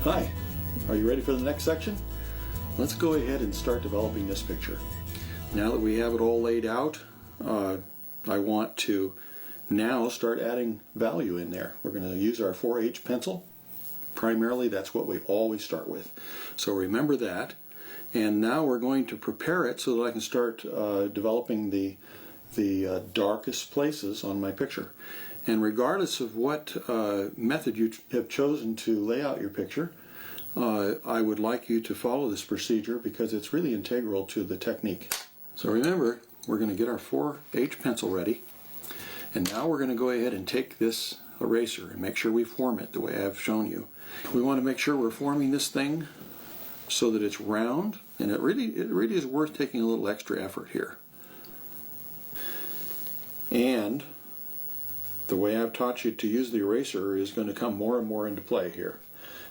Hi, are you ready for the next section? Let's go ahead and start developing this picture. Now that we have it all laid out, I want to now start adding value in there. We're going to use our 4H pencil. Primarily, that's what we always start with. So remember that. And now we're going to prepare it so that I can start developing the darkest places on my picture. And regardless of what method you have chosen to lay out your picture, I would like you to follow this procedure because it's really integral to the technique. So remember, we're going to get our 4H pencil ready. And now we're going to go ahead and take this eraser and make sure we form it the way I've shown you. We want to make sure we're forming this thing so that it's round, and it really is worth taking a little extra effort here. And the way I've taught you to use the eraser is going to come more and more into play here,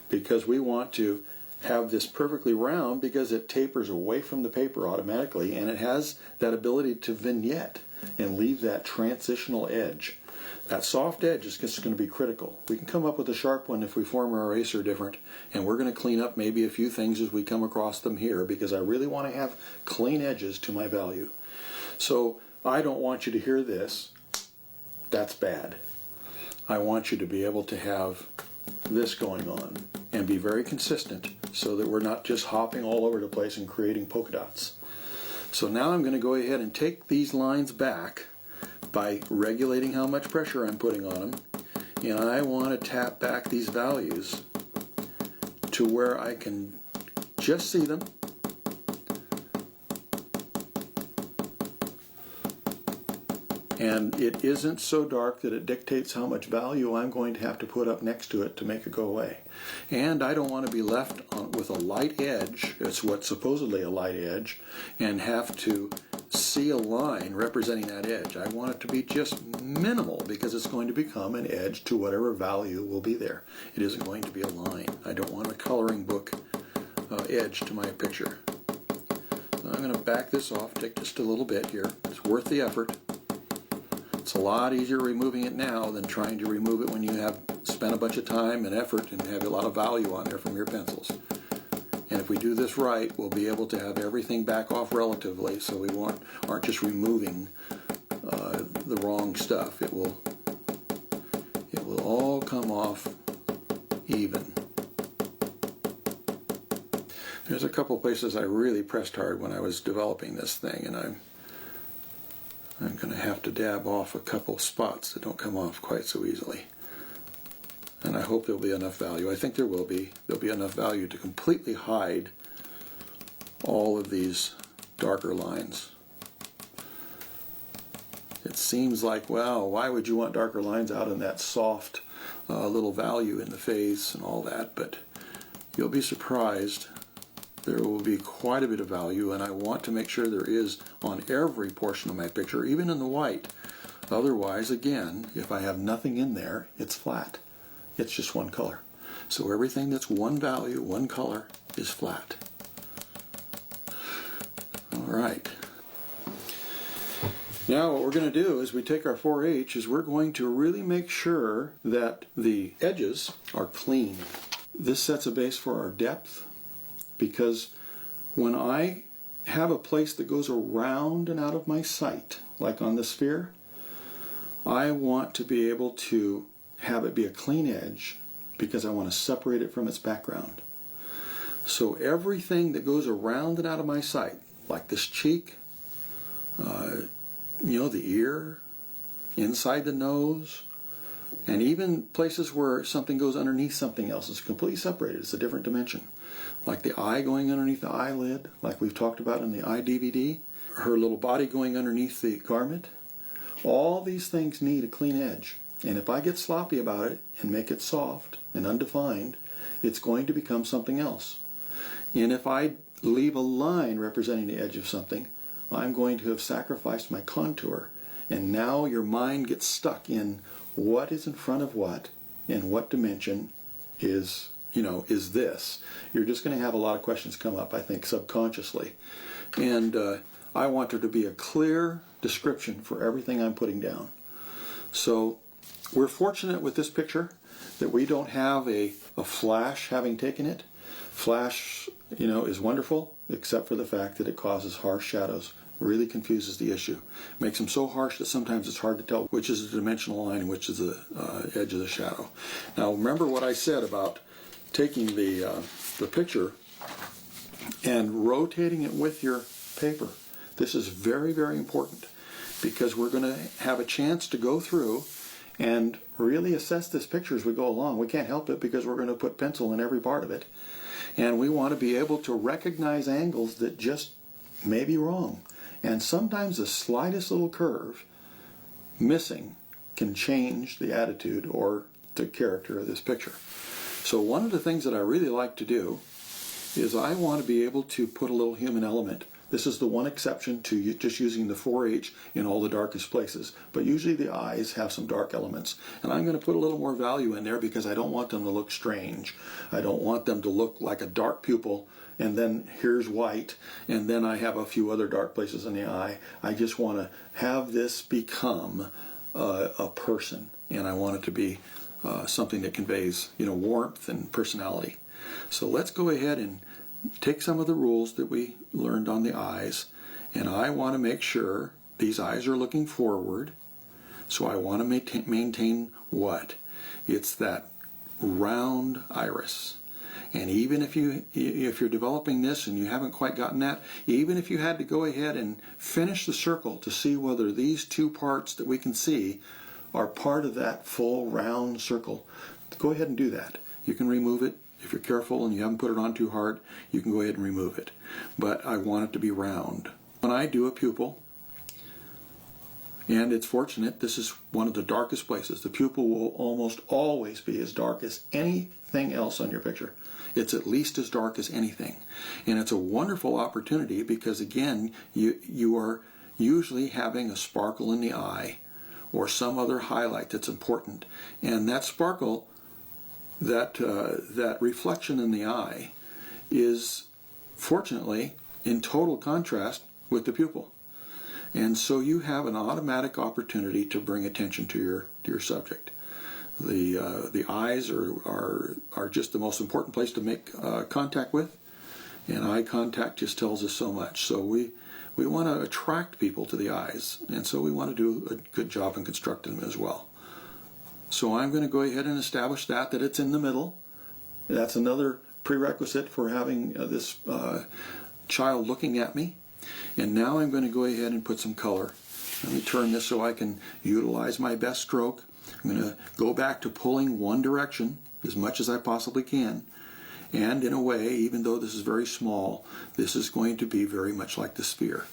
because we want to have this perfectly round because it tapers away from the paper automatically, and it has that ability to vignette and leave that transitional edge. That soft edge is just going to be critical. We can come up with a sharp one if we form our eraser different, and we're going to clean up maybe a few things as we come across them here, because I really want to have clean edges to my value. So I don't want you to hear this. That's bad. I want you to be able to have this going on and be very consistent so that we're not just hopping all over the place and creating polka dots. So now I'm going to go ahead and take these lines back by regulating how much pressure I'm putting on them, and I want to tap back these values to where I can just see them. And it isn't so dark that it dictates how much value I'm going to have to put up next to it to make it go away. And I don't want to be left with a light edge, it's what's supposedly a light edge, and have to see a line representing that edge. I want it to be just minimal because it's going to become an edge to whatever value will be there. It isn't going to be a line. I don't want a coloring book edge to my picture. So I'm going to back this off, take just a little bit here. It's worth the effort. It's a lot easier removing it now than trying to remove it when you have spent a bunch of time and effort and have a lot of value on there from your pencils. And if we do this right, we'll be able to have everything back off relatively, so we aren't just removing the wrong stuff. It will all come off even. There's a couple places I really pressed hard when I was developing this thing, and I'm going to have to dab off a couple spots that don't come off quite so easily. And I hope there'll be enough value. I think there will be. There'll be enough value to completely hide all of these darker lines. It seems like, well, why would you want darker lines out in that soft little value in the face and all that? But you'll be surprised. There will be quite a bit of value, and I want to make sure there is on every portion of my picture, even in the white. Otherwise, again, if I have nothing in there, it's flat. It's just one color. So everything that's one value, one color, is flat. All right. Now what we're going to do is we take our 4H is we're going to really make sure that the edges are clean. This sets a base for our depth, because when I have a place that goes around and out of my sight, like on the sphere, I want to be able to have it be a clean edge because I want to separate it from its background. So everything that goes around and out of my sight, like this cheek, the ear, inside the nose, and even places where something goes underneath something else is completely separated. It's a different dimension. Like the eye going underneath the eyelid, like we've talked about in the eye DVD, her little body going underneath the garment. All these things need a clean edge. And if I get sloppy about it and make it soft and undefined, it's going to become something else. And if I leave a line representing the edge of something, I'm going to have sacrificed my contour. And now your mind gets stuck in what is in front of what and what dimension is this. You're just going to have a lot of questions come up, I think, subconsciously. And I want there to be a clear description for everything I'm putting down. So we're fortunate with this picture that we don't have a flash having taken it. Flash, is wonderful, except for the fact that it causes harsh shadows. Really confuses the issue. Makes them so harsh that sometimes it's hard to tell which is the dimensional line and which is the edge of the shadow. Now remember what I said about taking the picture and rotating it with your paper. This is very, very important, because we're going to have a chance to go through and really assess this picture as we go along. We can't help it because we're going to put pencil in every part of it. And we want to be able to recognize angles that just may be wrong. And sometimes the slightest little curve missing can change the attitude or the character of this picture. So one of the things that I really like to do is I want to be able to put a little human element. This is the one exception to just using the 4H in all the darkest places. But usually the eyes have some dark elements. And I'm going to put a little more value in there because I don't want them to look strange. I don't want them to look like a dark pupil and then here's white and then I have a few other dark places in the eye. I just want to have this become a person. And I want it to be something that conveys, warmth and personality. So let's go ahead and take some of the rules that we learned on the eyes, and I want to make sure these eyes are looking forward. So I want to maintain what? It's that round iris. And even if you're developing this and you haven't quite gotten that, even if you had to go ahead and finish the circle to see whether these two parts that we can see are part of that full round circle, go ahead and do that. You can remove it. If you're careful and you haven't put it on too hard, you can go ahead and remove it. But I want it to be round. When I do a pupil, and it's fortunate, this is one of the darkest places. The pupil will almost always be as dark as anything else on your picture. It's at least as dark as anything. And it's a wonderful opportunity because, again, you are usually having a sparkle in the eye or some other highlight that's important. And that sparkle, that reflection in the eye is fortunately in total contrast with the pupil. And so you have an automatic opportunity to bring attention to your subject. The eyes are just the most important place to make contact with, and eye contact just tells us so much. So we want to attract people to the eyes, and so we want to do a good job in constructing them as well. So I'm going to go ahead and establish that it's in the middle. That's another prerequisite for having this child looking at me. And now I'm going to go ahead and put some color. Let me turn this so I can utilize my best stroke. I'm going to go back to pulling one direction as much as I possibly can. And in a way, even though this is very small, this is going to be very much like the sphere.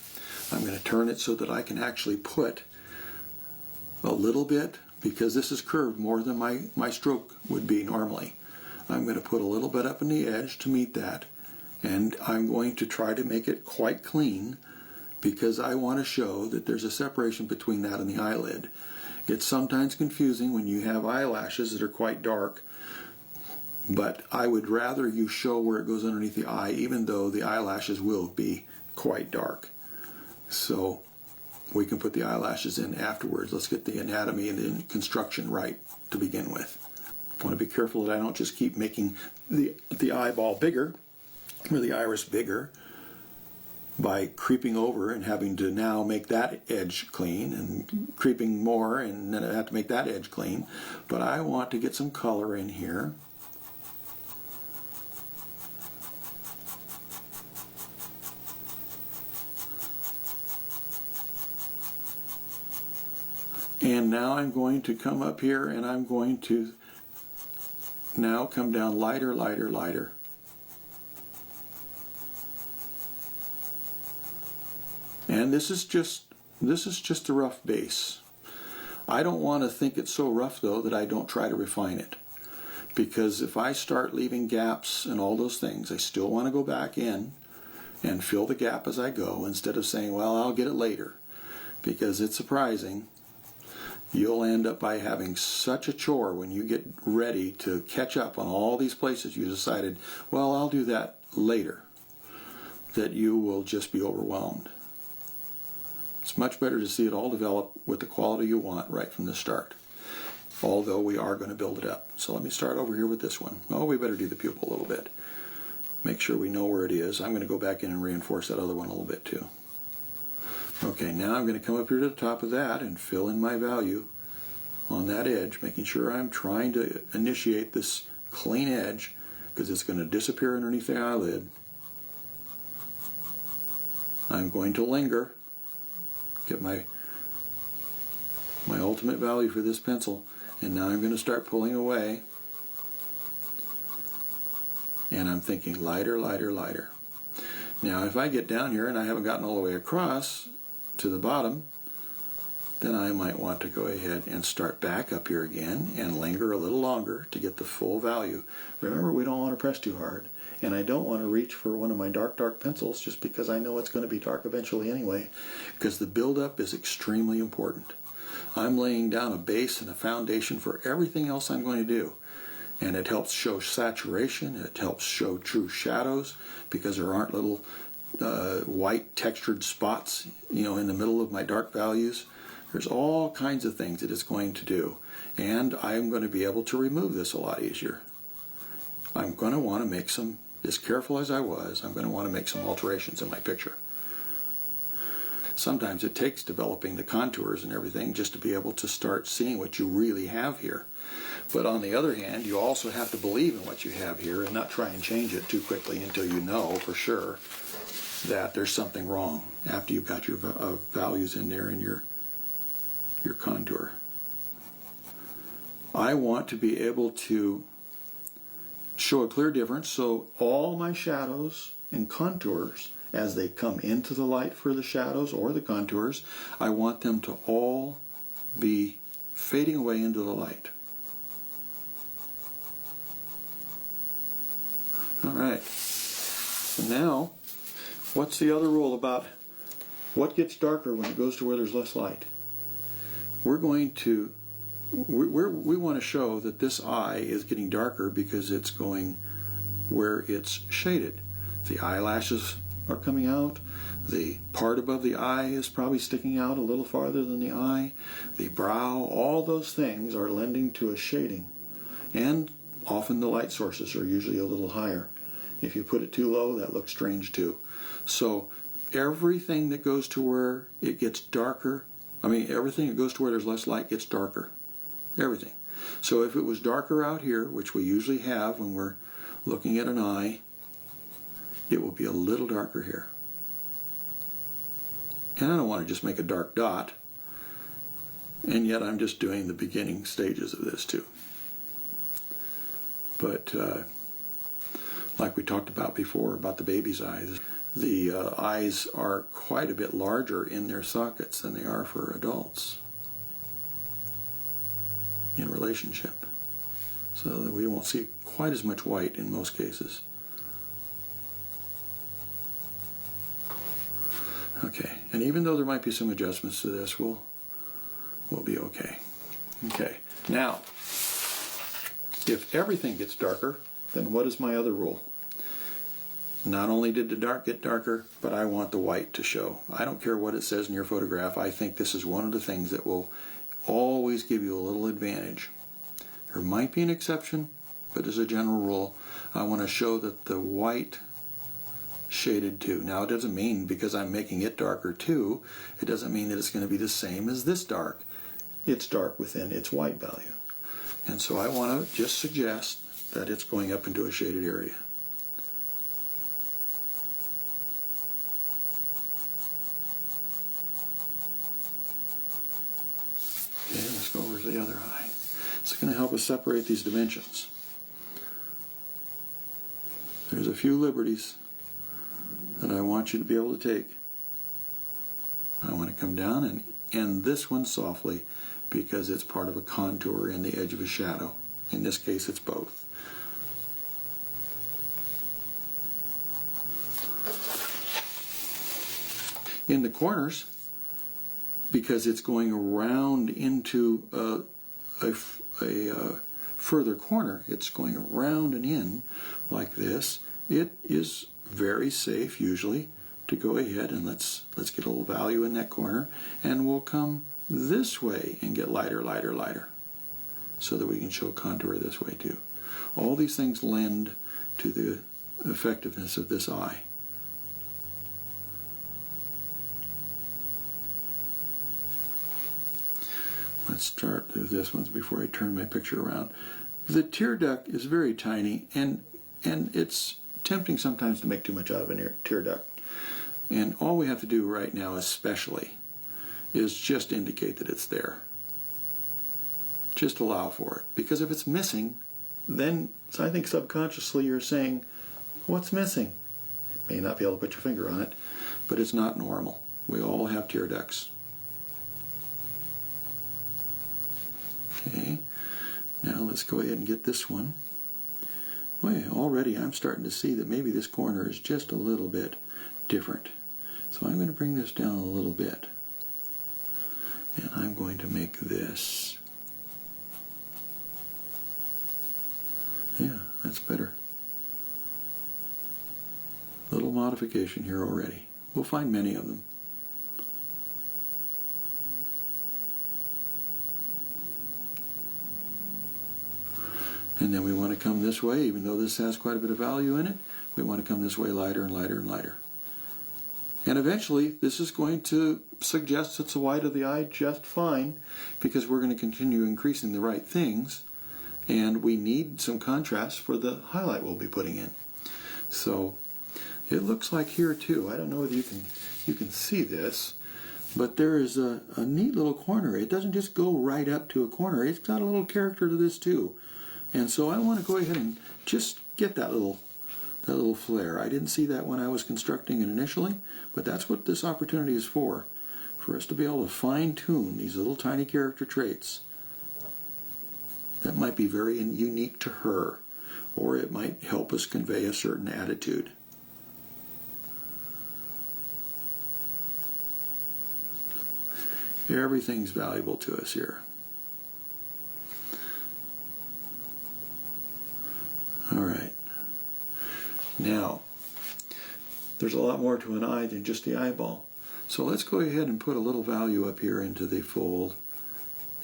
I'm going to turn it so that I can actually put a little bit, because this is curved more than my stroke would be normally. I'm going to put a little bit up in the edge to meet that, and I'm going to try to make it quite clean because I want to show that there's a separation between that and the eyelid. It's sometimes confusing when you have eyelashes that are quite dark, but I would rather you show where it goes underneath the eye, even though the eyelashes will be quite dark. So we can put the eyelashes in afterwards. Let's get the anatomy and the construction right to begin with. I want to be careful that I don't just keep making the eyeball bigger, or the iris bigger, by creeping over and having to now make that edge clean, and creeping more and then I have to make that edge clean. But I want to get some color in here. And now I'm going to come up here and I'm going to now come down lighter, lighter, lighter. And this is just a rough base. I don't want to think it's so rough though that I don't try to refine it. Because if I start leaving gaps and all those things, I still want to go back in and fill the gap as I go instead of saying, well, I'll get it later. Because it's surprising. You'll end up by having such a chore when you get ready to catch up on all these places you decided, well, I'll do that later, that you will just be overwhelmed. It's much better to see it all develop with the quality you want right from the start. although we are going to build it up. So let me start over here with this one. Oh, we better do the pupil a little bit. Make sure we know where it is. I'm going to go back in and reinforce that other one a little bit too. Okay, now I'm going to come up here to the top of that and fill in my value on that edge, making sure I'm trying to initiate this clean edge because it's going to disappear underneath the eyelid. I'm going to linger, get my ultimate value for this pencil, and now I'm going to start pulling away, and I'm thinking lighter, lighter, lighter. Now if I get down here and I haven't gotten all the way across to the bottom, then I might want to go ahead and start back up here again and linger a little longer to get the full value. Remember, we don't want to press too hard, and I don't want to reach for one of my dark pencils just because I know it's going to be dark eventually anyway, because the buildup is extremely important. I'm laying down a base and a foundation for everything else I'm going to do, and it helps show saturation, it helps show true shadows because there aren't little white textured spots, in the middle of my dark values. There's all kinds of things that it's going to do, and I'm going to be able to remove this a lot easier. I'm going to want to make some, as careful as I was, I'm going to want to make some alterations in my picture. Sometimes it takes developing the contours and everything just to be able to start seeing what you really have here. But on the other hand, you also have to believe in what you have here and not try and change it too quickly until you know for sure that there's something wrong after you've got your values in there in your contour. I want to be able to show a clear difference, so all my shadows and contours, as they come into the light for the shadows or the contours, I want them to all be fading away into the light. All right. So now, what's the other rule about what gets darker when it goes to where there's less light? We want to show that this eye is getting darker because it's going where it's shaded. The eyelashes are coming out. The part above the eye is probably sticking out a little farther than the eye. The brow, all those things are lending to a shading. And often the light sources are usually a little higher. If you put it too low, that looks strange too. So everything that goes to where it gets darker, everything that goes to where there's less light gets darker. Everything. So if it was darker out here, which we usually have when we're looking at an eye, it will be a little darker here. And I don't want to just make a dark dot, and yet I'm just doing the beginning stages of this too. But like we talked about before about the baby's eyes, the eyes are quite a bit larger in their sockets than they are for adults in relationship. So that we won't see quite as much white in most cases. Okay, and even though there might be some adjustments to this, we'll be okay. Okay, now, if everything gets darker, then what is my other rule? Not only did the dark get darker, but I want the white to show. I don't care what it says in your photograph. I think this is one of the things that will always give you a little advantage. There might be an exception, but as a general rule, I want to show that the white shaded too. Now it doesn't mean because I'm making it darker too, it doesn't mean that it's going to be the same as this dark. It's dark within its white value. And so I want to just suggest that it's going up into a shaded area. Okay, let's go over to the other eye. It's going to help us separate these dimensions. There's a few liberties that I want you to be able to take. I want to come down and end this one softly because it's part of a contour in the edge of a shadow. In this case, it's both. In the corners, because it's going around into a further corner, it's going around and in like this. It is very safe usually to go ahead and let's get a little value in that corner, and we'll come this way and get lighter, lighter, lighter. so that we can show contour this way too. All these things lend to the effectiveness of this eye. Let's start with this one before I turn my picture around. The tear duct is very tiny, and it's tempting sometimes to make too much out of a tear duct. And all we have to do right now especially is just indicate that it's there. Just allow for it. Because if it's missing, then I think subconsciously you're saying, what's missing? You may not be able to put your finger on it, but it's not normal. We all have tear ducts. Okay, now let's go ahead and get this one. Well, already I'm starting to see that maybe this corner is just a little bit different. So I'm going to bring this down a little bit. And I'm going to make this. Yeah, that's better. Little modification here already. We'll find many of them. And then we want to come this way, even though this has quite a bit of value in it, we want to come this way lighter and lighter and lighter. And eventually, this is going to suggest it's the white of the eye just fine, because we're going to continue increasing the right things, and we need some contrast for the highlight we'll be putting in. So it looks like here too, I don't know whether you can see this, but there is a neat little corner. It doesn't just go right up to a corner, it's got a little character to this too. And so I want to go ahead and just get that little flare. I didn't see that when I was constructing it initially, but that's what this opportunity is for us to be able to fine-tune these little tiny character traits that might be very unique to her, or it might help us convey a certain attitude. Everything's valuable to us here. All right. Now, there's a lot more to an eye than just the eyeball. So let's go ahead and put a little value up here into the fold.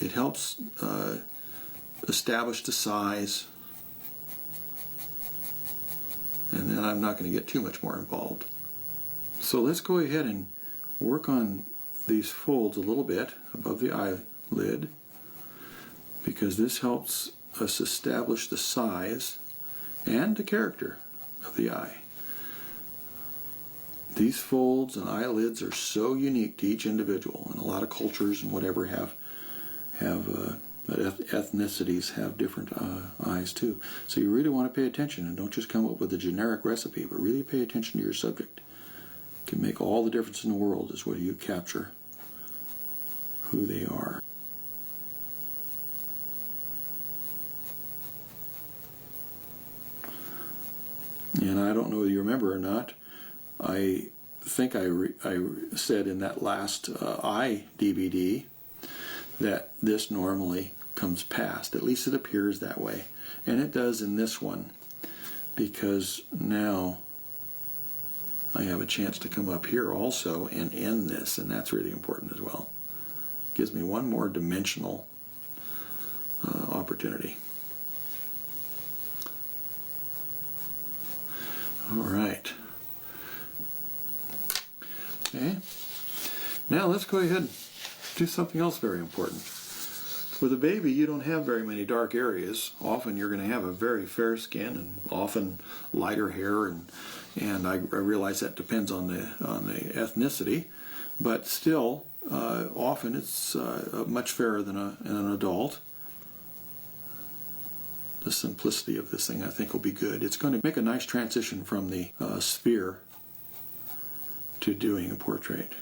It helps establish the size. And then I'm not going to get too much more involved. So let's go ahead and work on these folds a little bit above the eyelid, because this helps us establish the size and the character of the eye. These folds and eyelids are so unique to each individual, and a lot of cultures and whatever have ethnicities have different eyes too. So you really want to pay attention, and don't just come up with a generic recipe, but really pay attention to your subject. It can make all the difference in the world is whether you capture who they are. And I don't know whether you remember or not, I think I said in that last eye DVD that this normally comes past. At least it appears that way. And it does in this one, because now I have a chance to come up here also and end this, and that's really important as well. Gives me one more dimensional opportunity. All right. Okay. Now let's go ahead and do something else very important. With a baby, you don't have very many dark areas. Often you're going to have a very fair skin and often lighter hair, and I realize that depends on the ethnicity, but still, often it's much fairer than an adult. The simplicity of this thing, I think, will be good. It's going to make a nice transition from the sphere to doing a portrait.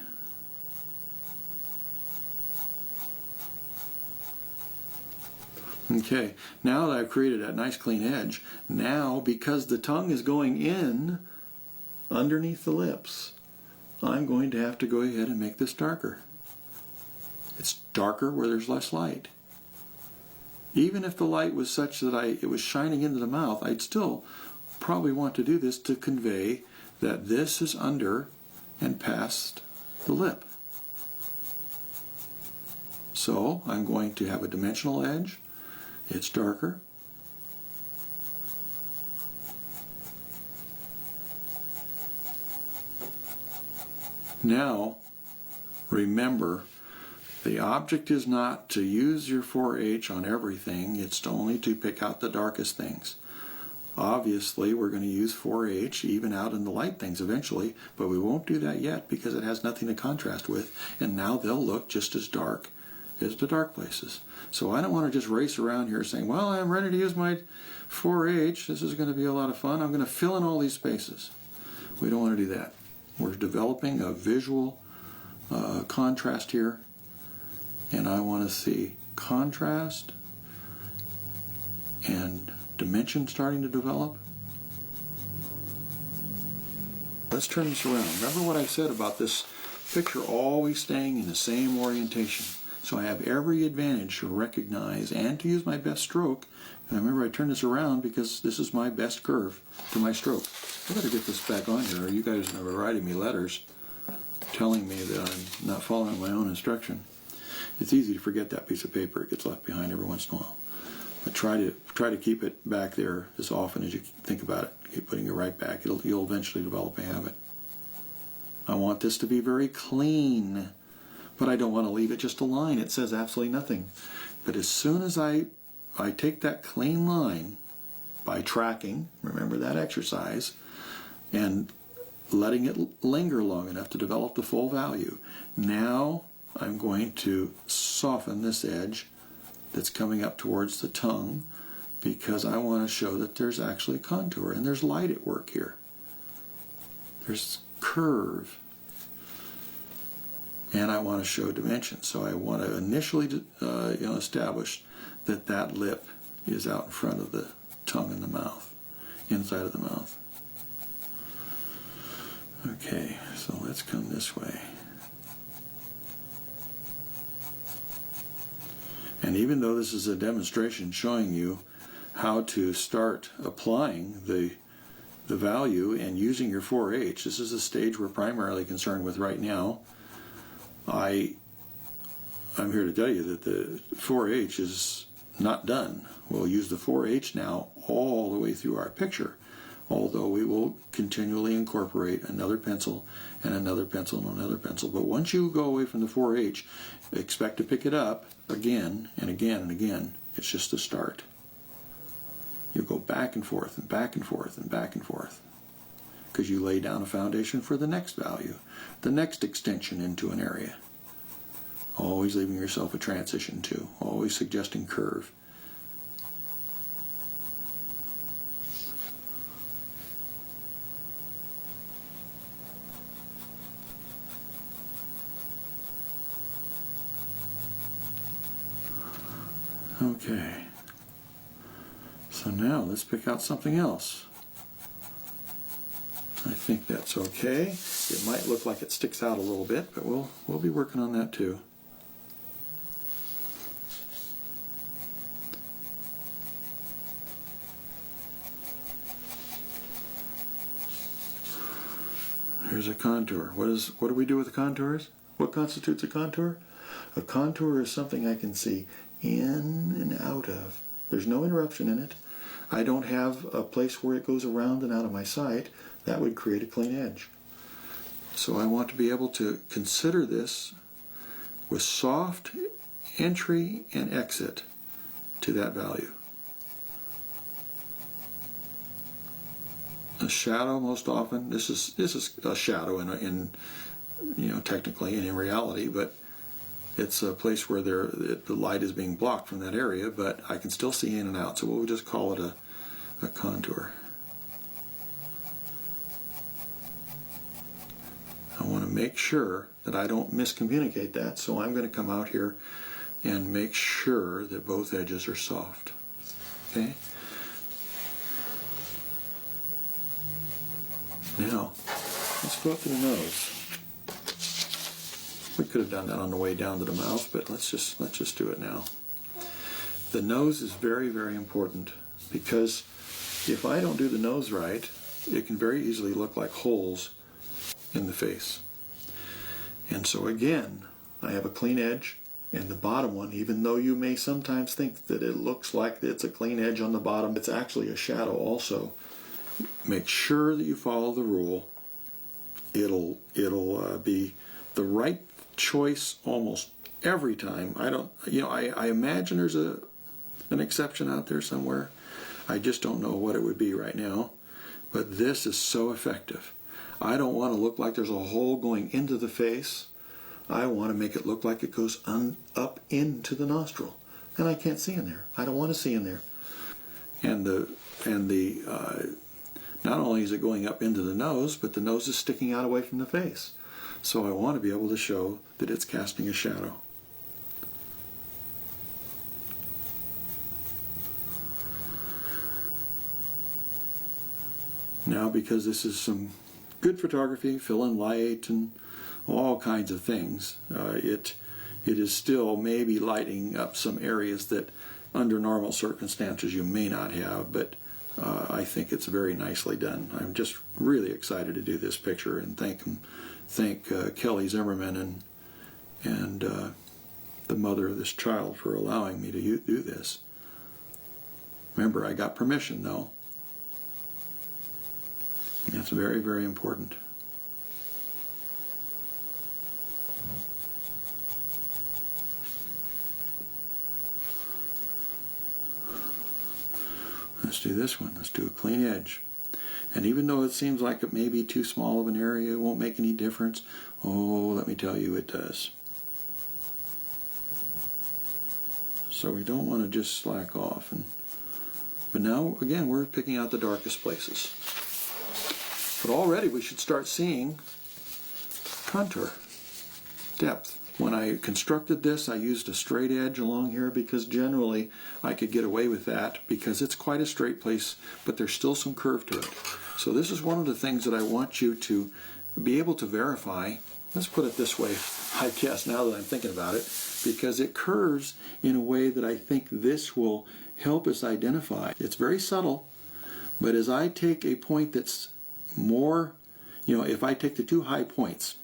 Okay, now that I've created that nice clean edge, now because the tongue is going in underneath the lips, I'm going to have to go ahead and make this darker. It's darker where there's less light. Even if the light was such that it was shining into the mouth, I'd still probably want to do this to convey that this is under and past the lip. So I'm going to have a dimensional edge, It's darker. Now, remember, the object is not to use your 4H on everything, it's only to pick out the darkest things. Obviously, we're going to use 4H even out in the light things eventually, but we won't do that yet because it has nothing to contrast with, and now they'll look just as dark as the dark places. So I don't want to just race around here saying, well, I'm ready to use my 4H, this is going to be a lot of fun, I'm going to fill in all these spaces. We don't want to do that. We're developing a visual contrast here, and I want to see contrast and dimension starting to develop. Let's turn this around. Remember what I said about this picture always staying in the same orientation. So I have every advantage to recognize and to use my best stroke. And remember, I turn this around because this is my best curve to my stroke. I better get this back on here, or you guys are writing me letters telling me that I'm not following my own instruction. It's easy to forget that piece of paper. It gets left behind every once in a while. But try to keep it back there as often as you think about it. Keep putting it right back. You'll eventually develop a habit. I want this to be very clean, but I don't want to leave it just a line. It says absolutely nothing. But as soon as I take that clean line by tracking, remember that exercise, and letting it linger long enough to develop the full value, now I'm going to soften this edge that's coming up towards the tongue because I want to show that there's actually contour and there's light at work here. There's curve. And I want to show dimension. So I want to initially establish that that lip is out in front of the tongue and the mouth, inside of the mouth. Okay, so let's come this way. And even though this is a demonstration showing you how to start applying the value and using your 4H, this is a stage we're primarily concerned with right now. I'm here to tell you that the 4H is not done. We'll use the 4H now all the way through our picture, although we will continually incorporate another pencil and another pencil and another pencil. But once you go away from the 4H, expect to pick it up again and again and again. It's just the start. You'll go back and forth and back and forth and back and forth because you lay down a foundation for the next value, the next extension into an area. Always leaving yourself a transition too, always suggesting curve. Okay, so now let's pick out something else. I think that's okay. It might look like it sticks out a little bit, but we'll be working on that too. Here's a contour. What do we do with the contours? What constitutes a contour? A contour is something I can see in and out of. There's no interruption in it. I don't have a place where it goes around and out of my sight. That would create a clean edge. So I want to be able to consider this with soft entry and exit to that value. A shadow, most often, this is a shadow in technically and in reality, but it's a place where the light is being blocked from that area, but I can still see in and out, so we'll just call it a contour. I want to make sure that I don't miscommunicate that, so I'm going to come out here and make sure that both edges are soft. Okay? Now, let's go up to the nose. We could have done that on the way down to the mouth, but let's just do it now. The nose is very, very important because if I don't do the nose right, it can very easily look like holes in the face. And so again, I have a clean edge And the bottom one, even though you may sometimes think that it looks like it's a clean edge on the bottom, it's actually a shadow also. Make sure that you follow the rule. It'll be the right choice almost every time. I imagine there's an exception out there somewhere. I just don't know what it would be right now. But this is so effective. I don't want to look like there's a hole going into the face. I want to make it look like it goes up into the nostril. And I can't see in there. I don't want to see in there. And not only is it going up into the nose, but the nose is sticking out away from the face. So I want to be able to show that it's casting a shadow. Now, because this is some good photography, fill in light and all kinds of things, it is still maybe lighting up some areas that under normal circumstances you may not have, but I think it's very nicely done. I'm just really excited to do this picture and thank Kelly Zimmerman and the mother of this child for allowing me to do this. Remember, I got permission though. That's very, very important. Let's do this one. Let's do a clean edge. And even though it seems like it may be too small of an area, it won't make any difference. Oh, let me tell you, it does. So we don't want to just slack off. But now, again, we're picking out the darkest places. But already we should start seeing contour, depth. When I constructed this, I used a straight edge along here because generally I could get away with that because it's quite a straight place, but there's still some curve to it. So this is one of the things that I want you to be able to verify. Let's put it this way, I guess, now that I'm thinking about it, because it curves in a way that I think this will help us identify. It's very subtle, but as I take a point that's more, if I take the two high points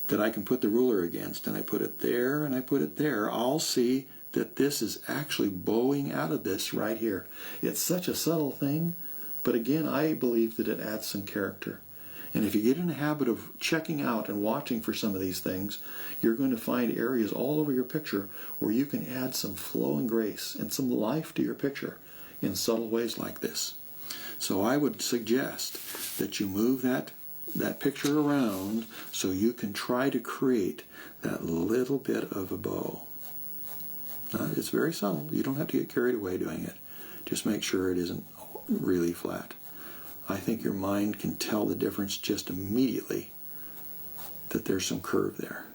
that I can put the ruler against and I put it there and I put it there, I'll see that this is actually bowing out of this right here. It's such a subtle thing, but again, I believe that it adds some character. And if you get in the habit of checking out and watching for some of these things, you're going to find areas all over your picture where you can add some flow and grace and some life to your picture in subtle ways like this. So I would suggest that you move that picture around so you can try to create that little bit of a bow. It's very subtle. You don't have to get carried away doing it. Just make sure it isn't really flat. I think your mind can tell the difference just immediately that there's some curve there.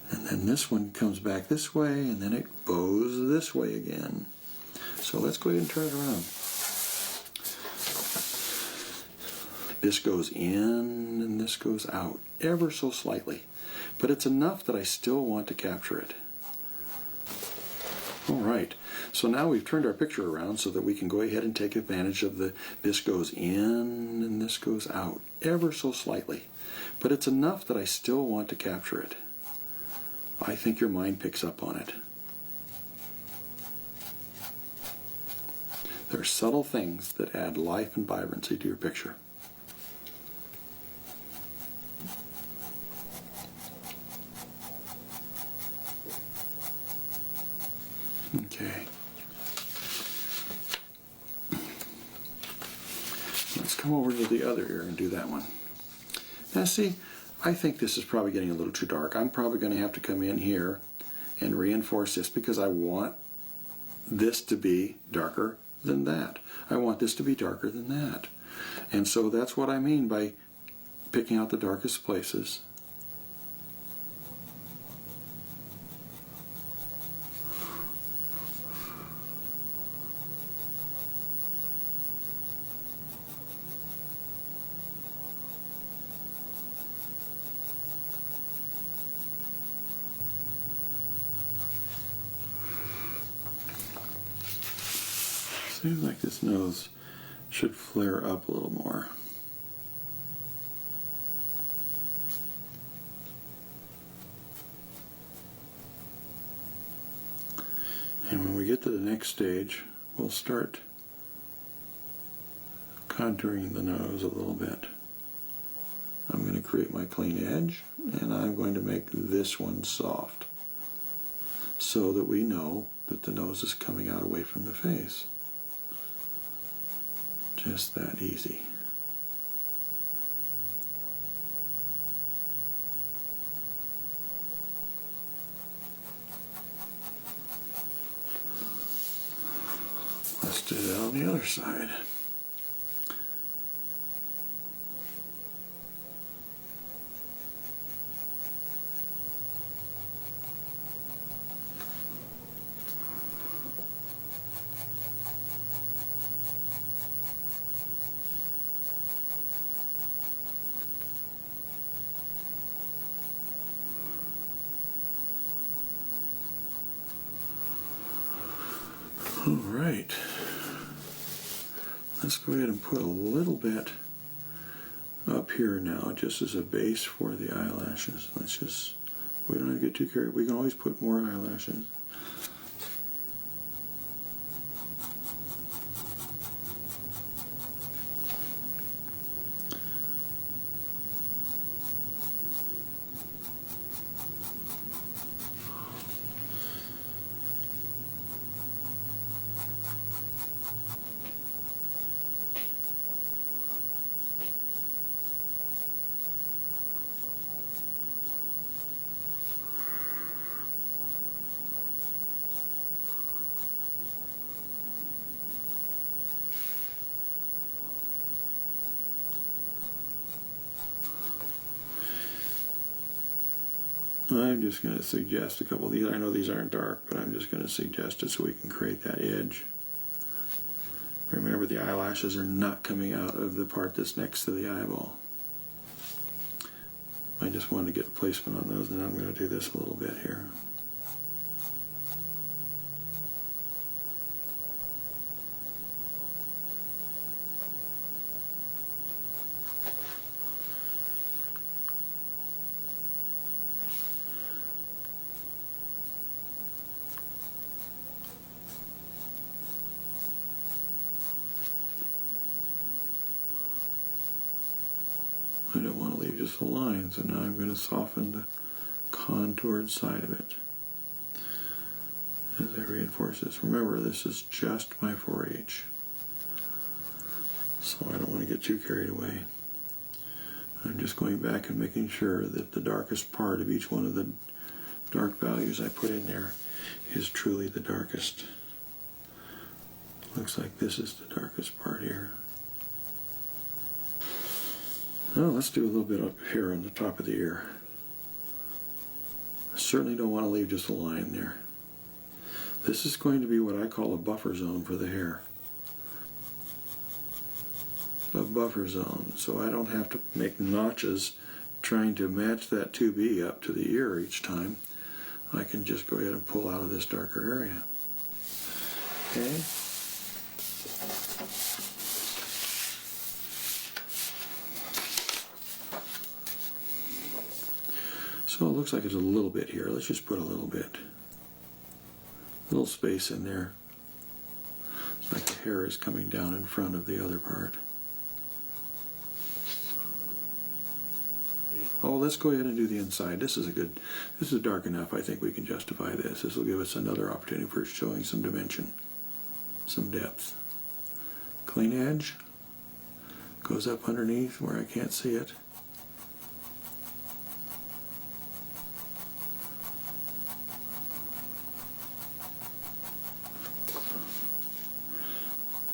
And then this one comes back this way, and then it bows this way again. So let's go ahead and turn it around. This goes in and this goes out ever so slightly, but it's enough that I still want to capture it. All right, so now we've turned our picture around so that we can go ahead and take advantage of this goes in and this goes out ever so slightly, but it's enough that I still want to capture it. I think your mind picks up on it. There are subtle things that add life and vibrancy to your picture. Okay. Let's come over to the other ear and do that one. Now see, I think this is probably getting a little too dark. I'm probably going to have to come in here and reinforce this because I want this to be darker than that. I want this to be darker than that. And so that's what I mean by picking out the darkest places. Seems like this nose should flare up a little more. And when we get to the next stage, we'll start contouring the nose a little bit. I'm going to create my clean edge, and I'm going to make this one soft so that we know that the nose is coming out away from the face. Just that easy. Let's do that on the other side. All right, let's go ahead and put a little bit up here now, just as a base for the eyelashes. We don't have to get too carried. We can always put more eyelashes. I'm just going to suggest a couple of these. I know these aren't dark, but I'm just going to suggest it so we can create that edge. Remember, the eyelashes are not coming out of the part that's next to the eyeball. I just wanted to get placement on those, and I'm going to do this a little bit here. I don't want to leave just the line, so now I'm going to soften the contoured side of it as I reinforce this. Remember, this is just my 4H, so I don't want to get too carried away. I'm just going back and making sure that the darkest part of each one of the dark values I put in there is truly the darkest. Looks like this is the darkest part here. Now let's do a little bit up here on the top of the ear. I certainly don't want to leave just a line there. This is going to be what I call a buffer zone for the hair. A buffer zone, so I don't have to make notches trying to match that 2B up to the ear each time. I can just go ahead and pull out of this darker area. Okay. So it looks like it's a little bit here. Let's just put a little bit. A little space in there. It's like the hair is coming down in front of the other part. Oh, let's go ahead and do the inside. This is dark enough. I think we can justify this. This will give us another opportunity for showing some dimension, some depth. Clean edge. Goes up underneath where I can't see it.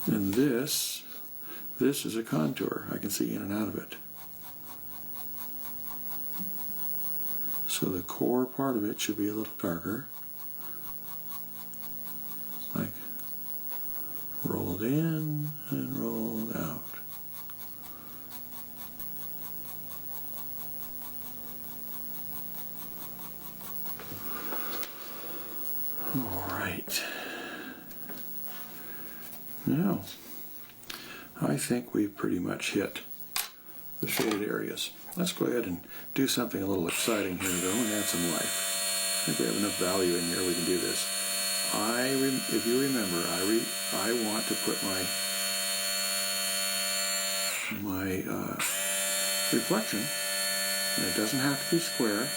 And this is a contour. I can see in and out of it. So the core part of it should be a little darker. It's like rolled in and rolled out. All right. Now, I think we've pretty much hit the shaded areas. Let's go ahead and do something a little exciting here, though, and add some life. I think we have enough value in here we can do this. if you remember, I want to put my reflection, and it doesn't have to be square.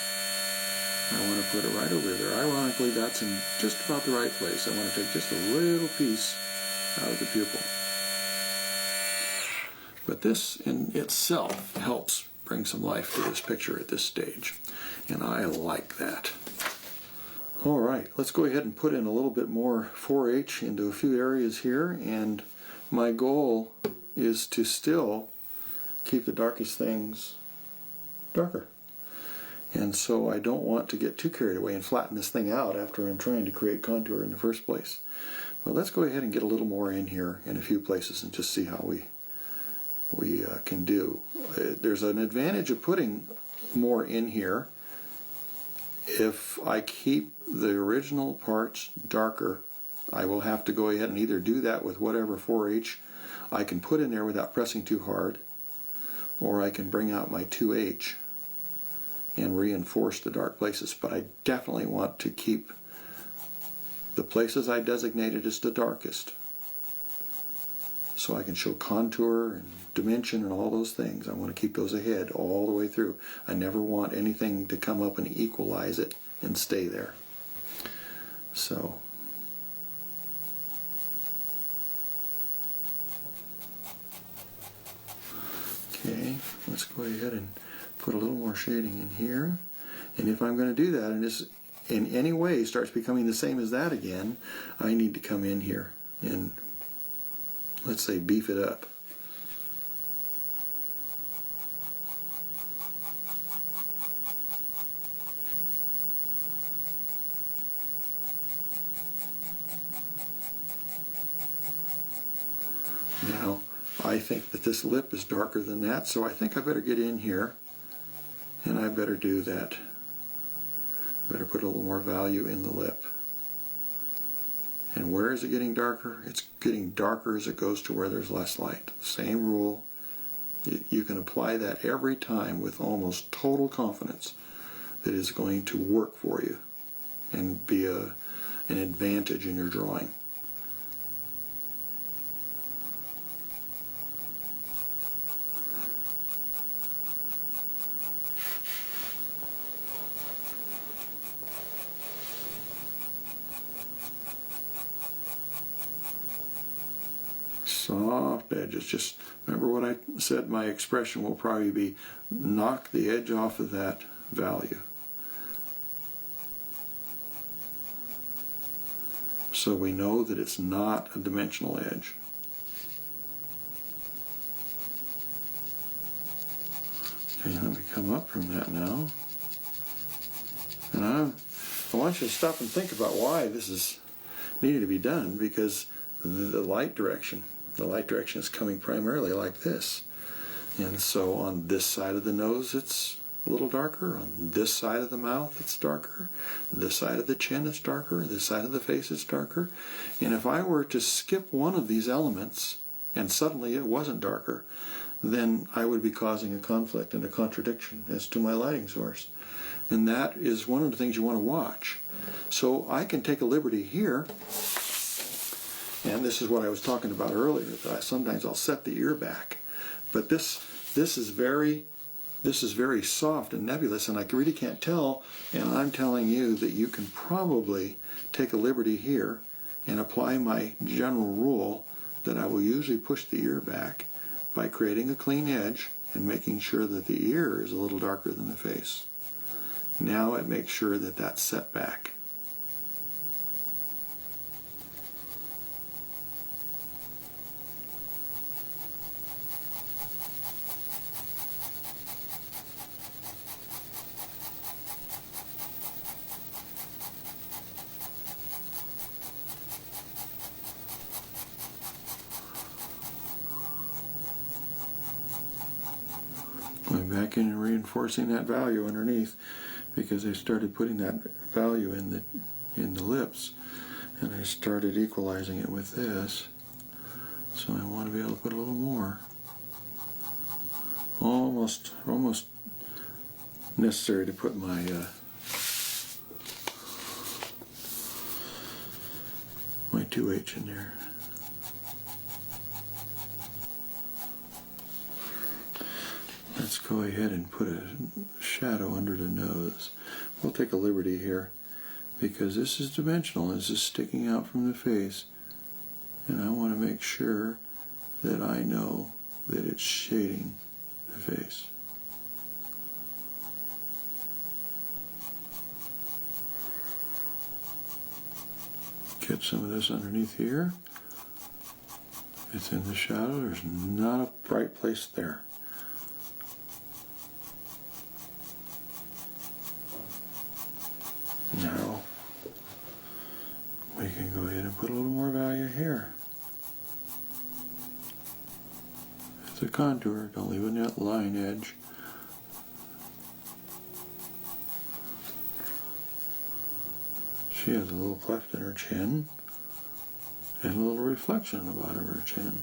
I want to put it right over there. Ironically, that's in just about the right place. I want to take just a little piece out of the pupil. But this in itself helps bring some life to this picture at this stage, and I like that. All right, let's go ahead and put in a little bit more 4H into a few areas here, and my goal is to still keep the darkest things darker. And so I don't want to get too carried away and flatten this thing out after I'm trying to create contour in the first place. But let's go ahead and get a little more in here in a few places and just see how we can do. There's an advantage of putting more in here. If I keep the original parts darker, I will have to go ahead and either do that with whatever 4H I can put in there without pressing too hard, or I can bring out my 2H and reinforce the dark places. But I definitely want to keep the places I designated as the darkest, so I can show contour and dimension and all those things. I want to keep those ahead all the way through. I never want anything to come up and equalize it and stay there. So okay, let's go ahead and put a little more shading in here. And if I'm going to do that and this in any way starts becoming the same as that again, I need to come in here and, let's say, beef it up. Now, I think that this lip is darker than that, so I think I better get in here and I better do that. Better put a little more value in the lip. And where is it getting darker? It's getting darker as it goes to where there's less light. Same rule. You can apply that every time with almost total confidence that it's going to work for you and be an advantage in your drawing. Soft edges. Just remember what I said, my expression will probably be knock the edge off of that value. So we know that it's not a dimensional edge. Okay, let me come up from that now. And I want you to stop and think about why this is needed to be done, because the light direction is coming primarily like this. And so on this side of the nose it's a little darker, on this side of the mouth it's darker, this side of the chin it's darker, this side of the face it's darker. And if I were to skip one of these elements and suddenly it wasn't darker, then I would be causing a conflict and a contradiction as to my lighting source. And that is one of the things you want to watch. So I can take a liberty here. And this is what I was talking about earlier, that sometimes I'll set the ear back. But this is very soft and nebulous, and I really can't tell, and I'm telling you that you can probably take a liberty here and apply my general rule that I will usually push the ear back by creating a clean edge and making sure that the ear is a little darker than the face. Now it makes sure that that's set back. Going back in and reinforcing that value underneath, because I started putting that value in the lips, and I started equalizing it with this. So I want to be able to put a little more. Almost necessary to put my my 2H in there. Let's go ahead and put a shadow under the nose. We'll take a liberty here because this is dimensional. This is sticking out from the face, and I want to make sure that I know that it's shading the face. Get some of this underneath here. It's in the shadow. There's not a bright place there. Now we can go ahead and put a little more value here. It's a contour. Don't leave a net line edge. She has a little cleft in her chin and a little reflection on the bottom of her chin.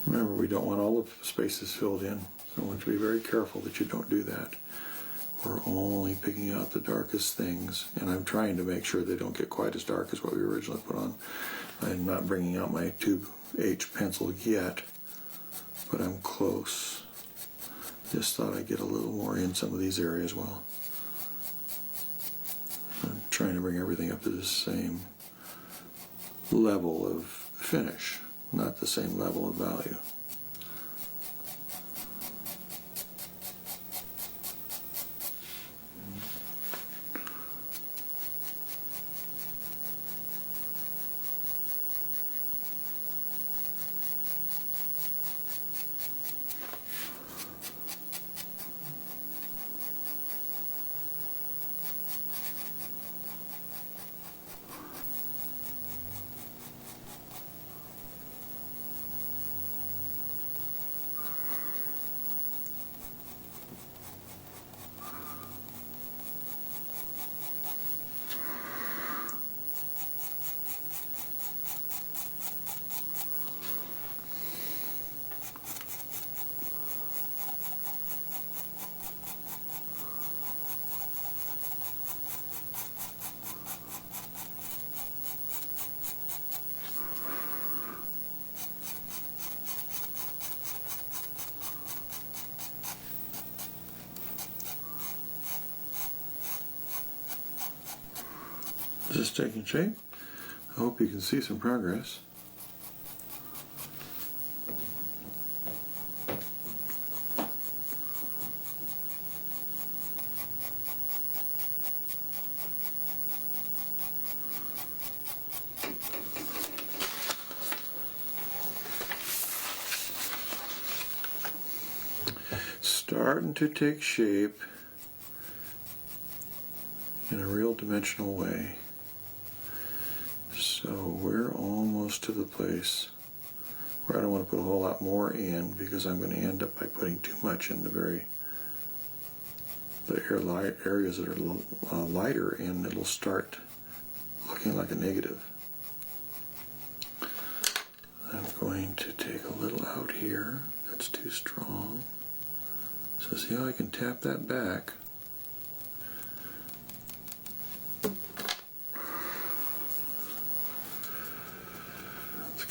Remember, we don't want all the spaces filled in, so I want you to be very careful that you don't do that. We're only picking out the darkest things, and I'm trying to make sure they don't get quite as dark as what we originally put on. I'm not bringing out my 2H pencil yet, but I'm close. Just thought I'd get a little more in some of these areas while I'm trying to bring everything up to the same level of finish, not the same level of value. This is taking shape. I hope you can see some progress. Starting to take shape in a real dimensional way. So we're almost to the place where I don't want to put a whole lot more in because I'm going to end up by putting too much in the areas that are lighter, and it'll start looking like a negative. I'm going to take a little out here. That's too strong. So see how I can tap that back.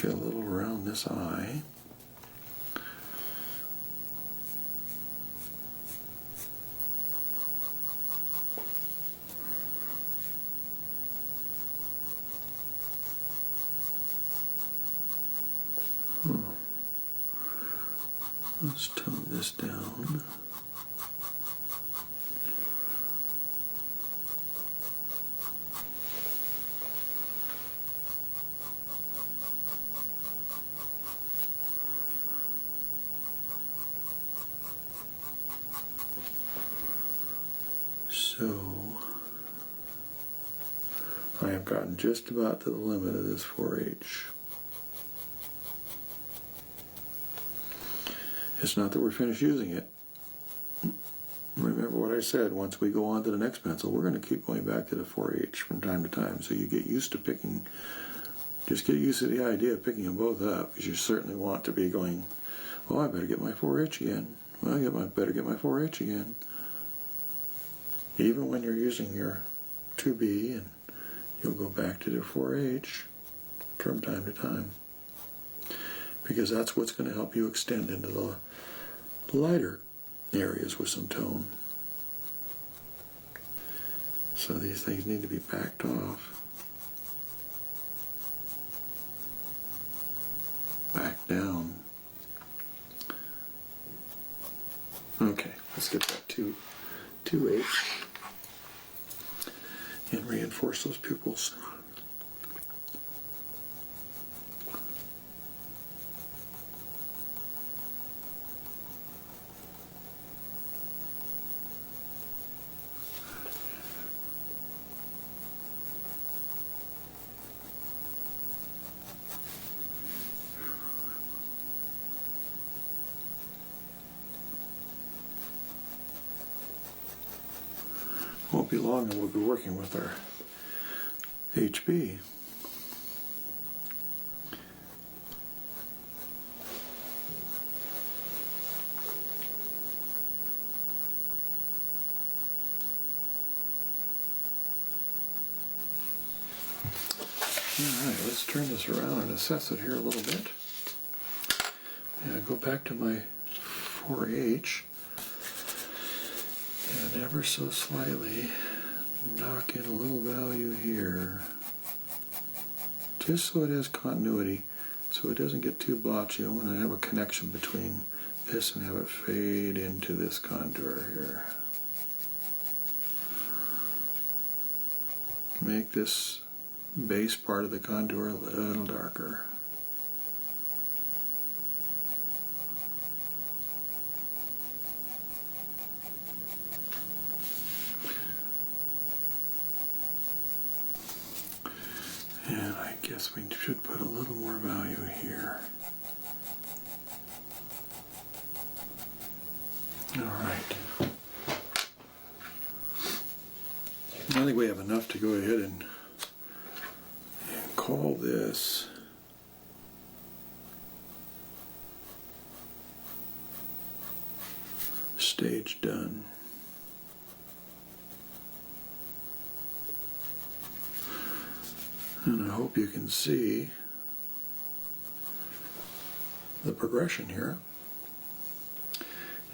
get a little around this eye. Let's tone this down. So I have gotten just about to the limit of this 4H. It's not that we're finished using it. Remember what I said, once we go on to the next pencil, we're going to keep going back to the 4H from time to time. So you get used to picking, just get used to the idea of picking them both up, because you certainly want to be going, oh, I better get my 4H again. Well, I better get my 4H again. Even when you're using your 2B, and you'll go back to the 4H from time to time, because that's what's going to help you extend into the lighter areas with some tone. So these things need to be backed off, back down. Okay, let's get that 2H and reinforce those pupils. Won't be long and we'll be working with our HB. Alright, let's turn this around and assess it here a little bit. Yeah, go back to my 4H. And ever so slightly knock in a little value here, just so it has continuity, so it doesn't get too blotchy. I want to have a connection between this and have it fade into this contour here. Make this base part of the contour a little darker. And I guess we should put a little more value here. All right. I think we have enough to go ahead and call this stage done. And I hope you can see the progression here.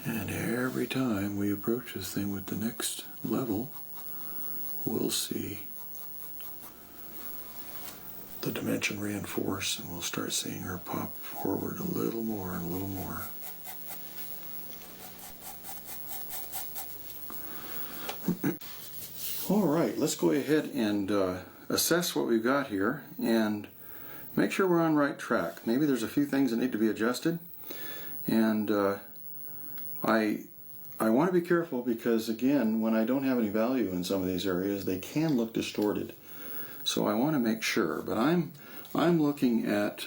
And every time we approach this thing with the next level, we'll see the dimension reinforce, and we'll start seeing her pop forward a little more and a little more. All right, let's go ahead and assess what we've got here and make sure we're on the right track. Maybe there's a few things that need to be adjusted, and I want to be careful, because again, when I don't have any value in some of these areas, they can look distorted. So I want to make sure, but I'm looking at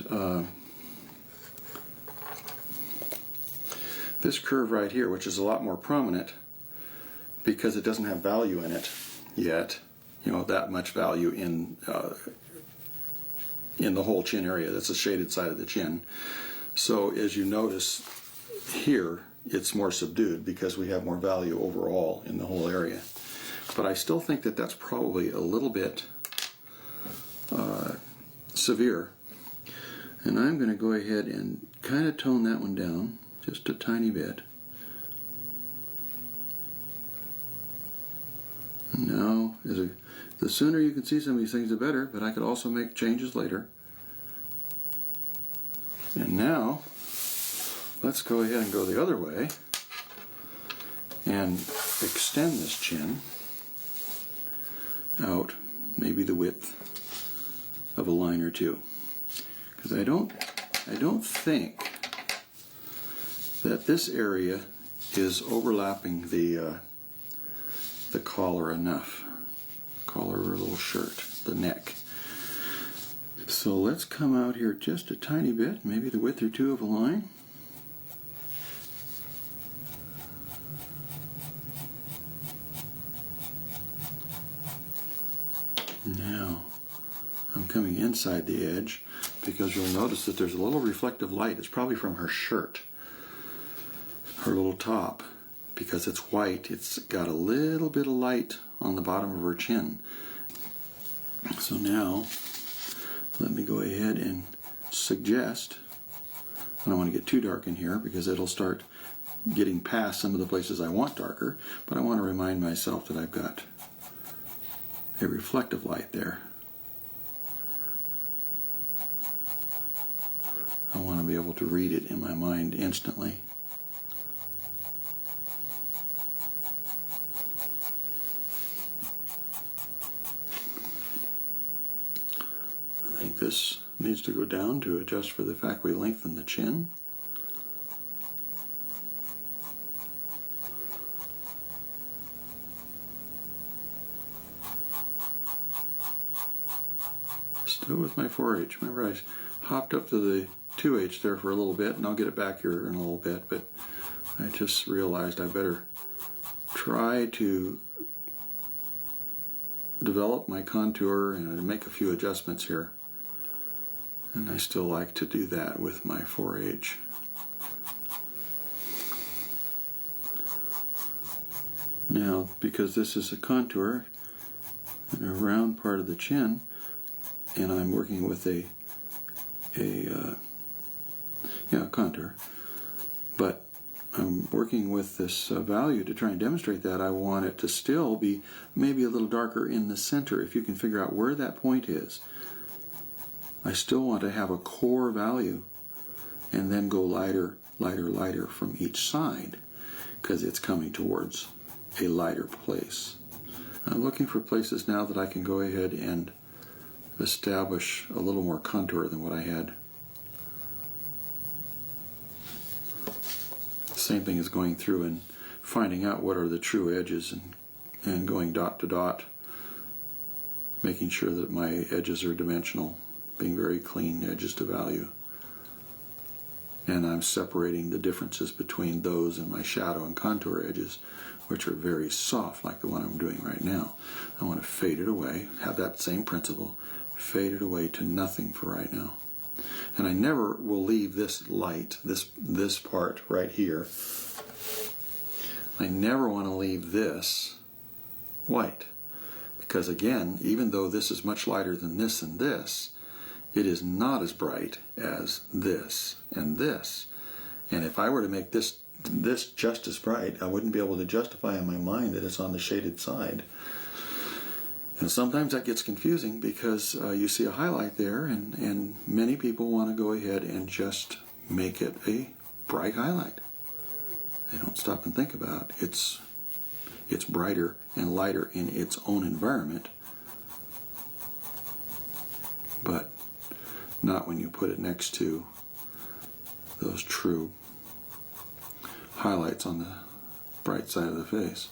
this curve right here, which is a lot more prominent because it doesn't have value in it yet. You know, that much value in the whole chin area. That's the shaded side of the chin. So as you notice here, it's more subdued because we have more value overall in the whole area. But I still think that that's probably a little bit severe. And I'm going to go ahead and kind of tone that one down just a tiny bit. And now, the sooner you can see some of these things, the better, but I could also make changes later. And now, let's go ahead and go the other way and extend this chin out, maybe the width of a line or two. Because I don't think that this area is overlapping the collar enough. Collar or a little shirt, the neck. So let's come out here just a tiny bit, maybe the width or two of a line. Now, I'm coming inside the edge because you'll notice that there's a little reflective light. It's probably from her shirt, her little top. Because it's white, it's got a little bit of light on the bottom of her chin. So now, let me go ahead and suggest, I don't want to get too dark in here because it'll start getting past some of the places I want darker, but I want to remind myself that I've got a reflective light there. I want to be able to read it in my mind instantly. This needs to go down to adjust for the fact we lengthen the chin. Still with my 4H. Remember, I hopped up to the 2H there for a little bit, and I'll get it back here in a little bit, but I just realized I better try to develop my contour and make a few adjustments here. And I still like to do that with my 4H. Now, because this is a contour and a round part of the chin, and I'm working with a contour, but I'm working with this value to try and demonstrate that. I want it to still be maybe a little darker in the center. If you can figure out where that point is, I still want to have a core value and then go lighter, lighter, lighter from each side because it's coming towards a lighter place. I'm looking for places now that I can go ahead and establish a little more contour than what I had. Same thing as going through and finding out what are the true edges and going dot to dot, making sure that my edges are dimensional, being very clean edges to value. And I'm separating the differences between those and my shadow and contour edges, which are very soft, like the one I'm doing right now. I want to fade it away, have that same principle, fade it away to nothing for right now. And I never will leave this light, this part right here. I never want to leave this white. Because again, even though this is much lighter than this and this, it is not as bright as this and this. And if I were to make this just as bright, I wouldn't be able to justify in my mind that it's on the shaded side. And sometimes that gets confusing because you see a highlight there, and many people want to go ahead and just make it a bright highlight. They don't stop and think about it's brighter and lighter in its own environment, but not when you put it next to those true highlights on the bright side of the face.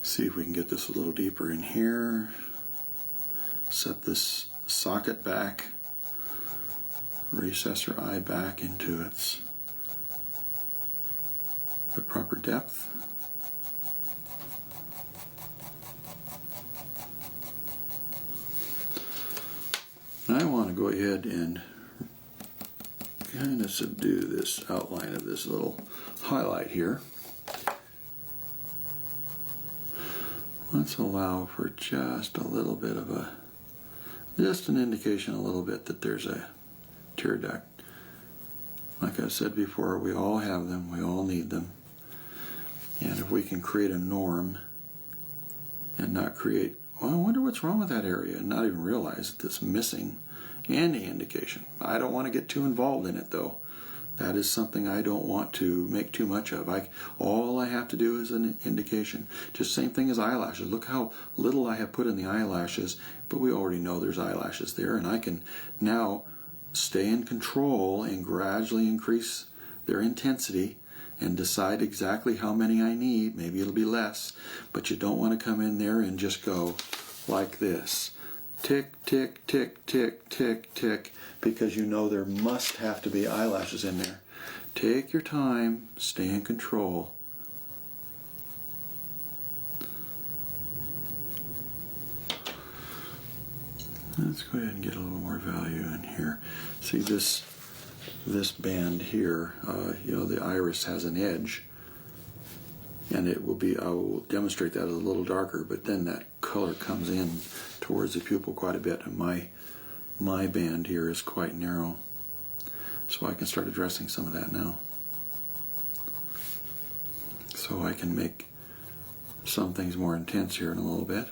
See if we can get this a little deeper in here. Set this socket back, recess her eye back into the proper depth. I want to go ahead and kind of subdue this outline of this little highlight here. Let's allow for just a little bit of just an indication a little bit that there's a tear duct. Like I said before, we all have them, we all need them. And if we can create a norm and not create, well, I wonder what's wrong with that area, and not even realize that it's missing any indication. I don't want to get too involved in it though. That is something I don't want to make too much of. All I have to do is an indication. Just same thing as eyelashes. Look how little I have put in the eyelashes, but we already know there's eyelashes there, and I can now stay in control and gradually increase their intensity and decide exactly how many I need. Maybe it'll be less, but you don't want to come in there and just go like this. Tick, tick, tick, tick, tick, tick, because you know there must have to be eyelashes in there. Take your time, stay in control. Let's go ahead and get a little more value in here. See this band here, the iris has an edge, and it will be, I will demonstrate that as a little darker, but then that color comes in towards the pupil quite a bit, and my band here is quite narrow, so I can start addressing some of that now. So I can make some things more intense here in a little bit.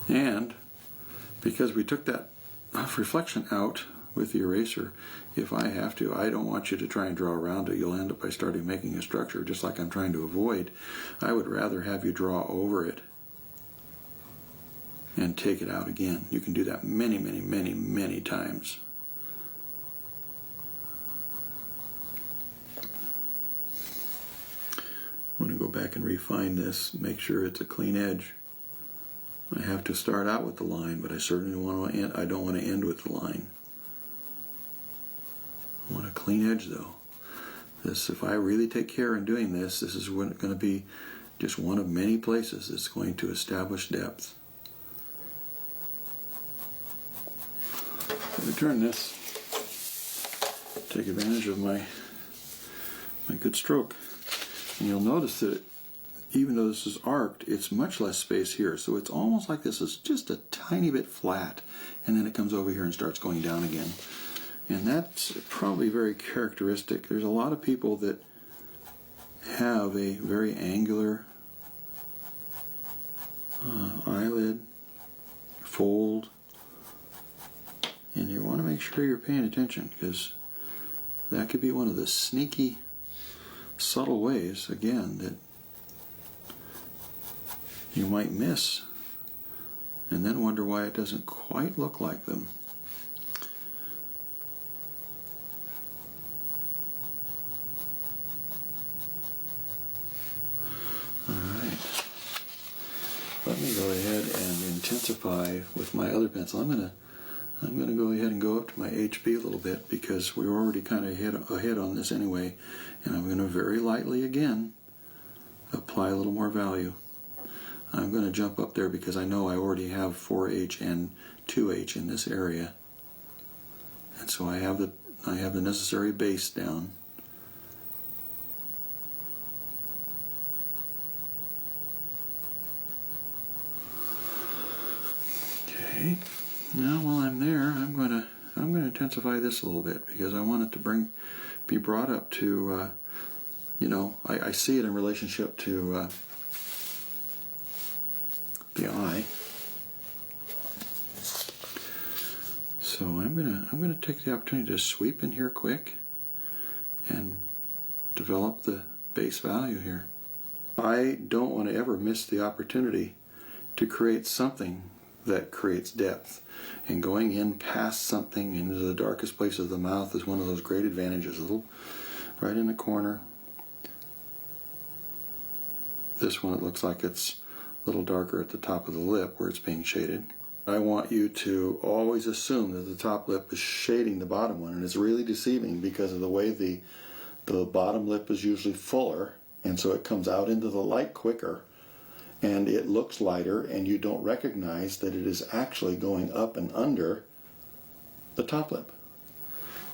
And because we took that reflection out with the eraser, if I have to, I don't want you to try and draw around it. You'll end up by starting making a structure just like I'm trying to avoid. I would rather have you draw over it and take it out again. You can do that many, many, many, many times. I'm going to go back and refine this, make sure it's a clean edge. I have to start out with the line, but I certainly I don't want to end with the line. I want a clean edge though. If I really take care in doing this, this is going to be just one of many places that's going to establish depth. Let me turn this, take advantage of my good stroke. And you'll notice that even though this is arced, it's much less space here. So it's almost like this is just a tiny bit flat, and then it comes over here and starts going down again. And that's probably very characteristic. There's a lot of people that have a very angular eyelid, fold, and you want to make sure you're paying attention, because that could be one of the sneaky, subtle ways, again, that you might miss and then wonder why it doesn't quite look like them. Alright, let me go ahead and intensify with my other pencil. I'm gonna go ahead and go up to my HB a little bit, because we're already kind of ahead on this anyway, and I'm going to very lightly again apply a little more value. I'm going to jump up there because I know I already have 4H and 2H in this area, and so I have the necessary base down. Okay, now while I'm there, I'm going to intensify this a little bit, because I want it to be brought up to I see it in relationship to the eye. So I'm gonna take the opportunity to sweep in here quick and develop the base value here. I don't want to ever miss the opportunity to create something that creates depth, and going in past something into the darkest place of the mouth is one of those great advantages. A little right in the corner. This one, it looks like it's a little darker at the top of the lip where it's being shaded. I want you to always assume that the top lip is shading the bottom one, and it's really deceiving because of the way the bottom lip is usually fuller and so it comes out into the light quicker, and it looks lighter, and you don't recognize that it is actually going up and under the top lip.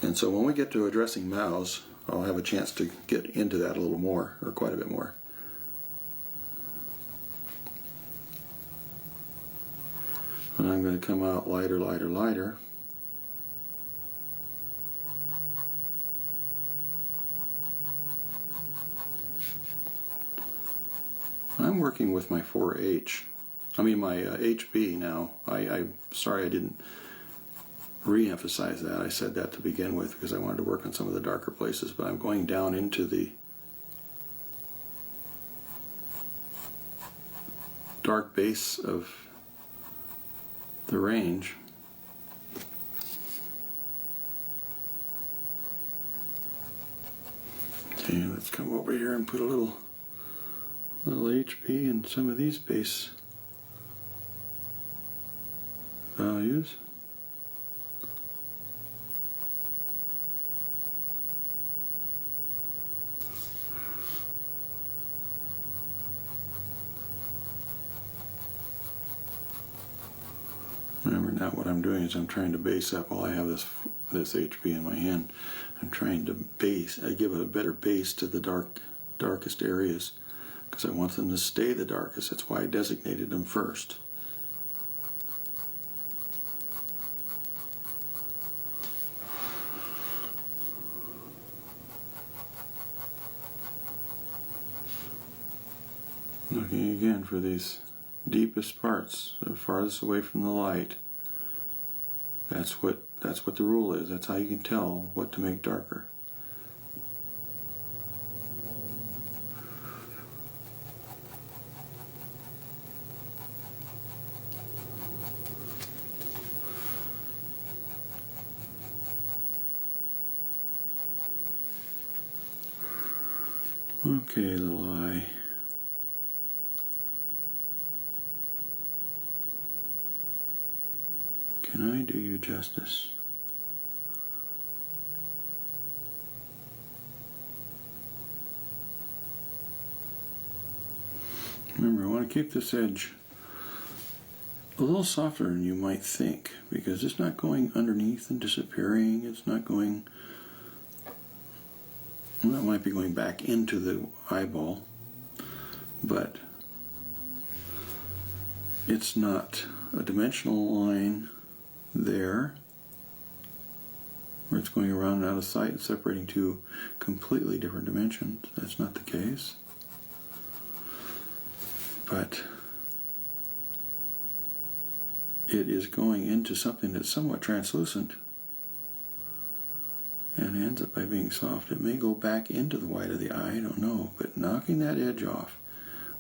And so when we get to addressing mouths, I'll have a chance to get into that a little more, or quite a bit more. And I'm going to come out lighter, lighter, lighter. I'm working with my 4H. I mean my HB now. I'm sorry I didn't re-emphasize that. I said that to begin with because I wanted to work on some of the darker places, but I'm going down into the dark base of the range. Okay, let's come over here and put a little HP in some of these base values. Remember now what I'm doing is I'm trying to base up while I have this HP in my hand. I'm trying to base, I give a better base to the darkest areas because I want them to stay the darkest. That's why I designated them first. Looking again for these deepest parts, the farthest away from the light. That's what the rule is. That's how you can tell what to make darker. Okay, little eye. Can I do you justice? Remember, I want to keep this edge a little softer than you might think, because it's not going underneath and disappearing. It's not going, well, it might be going back into the eyeball, but it's not a dimensional line there where it's going around and out of sight and separating two completely different dimensions. That's not the case. But it is going into something that's somewhat translucent and ends up by being soft. It may go back into the white of the eye, I don't know, but knocking that edge off,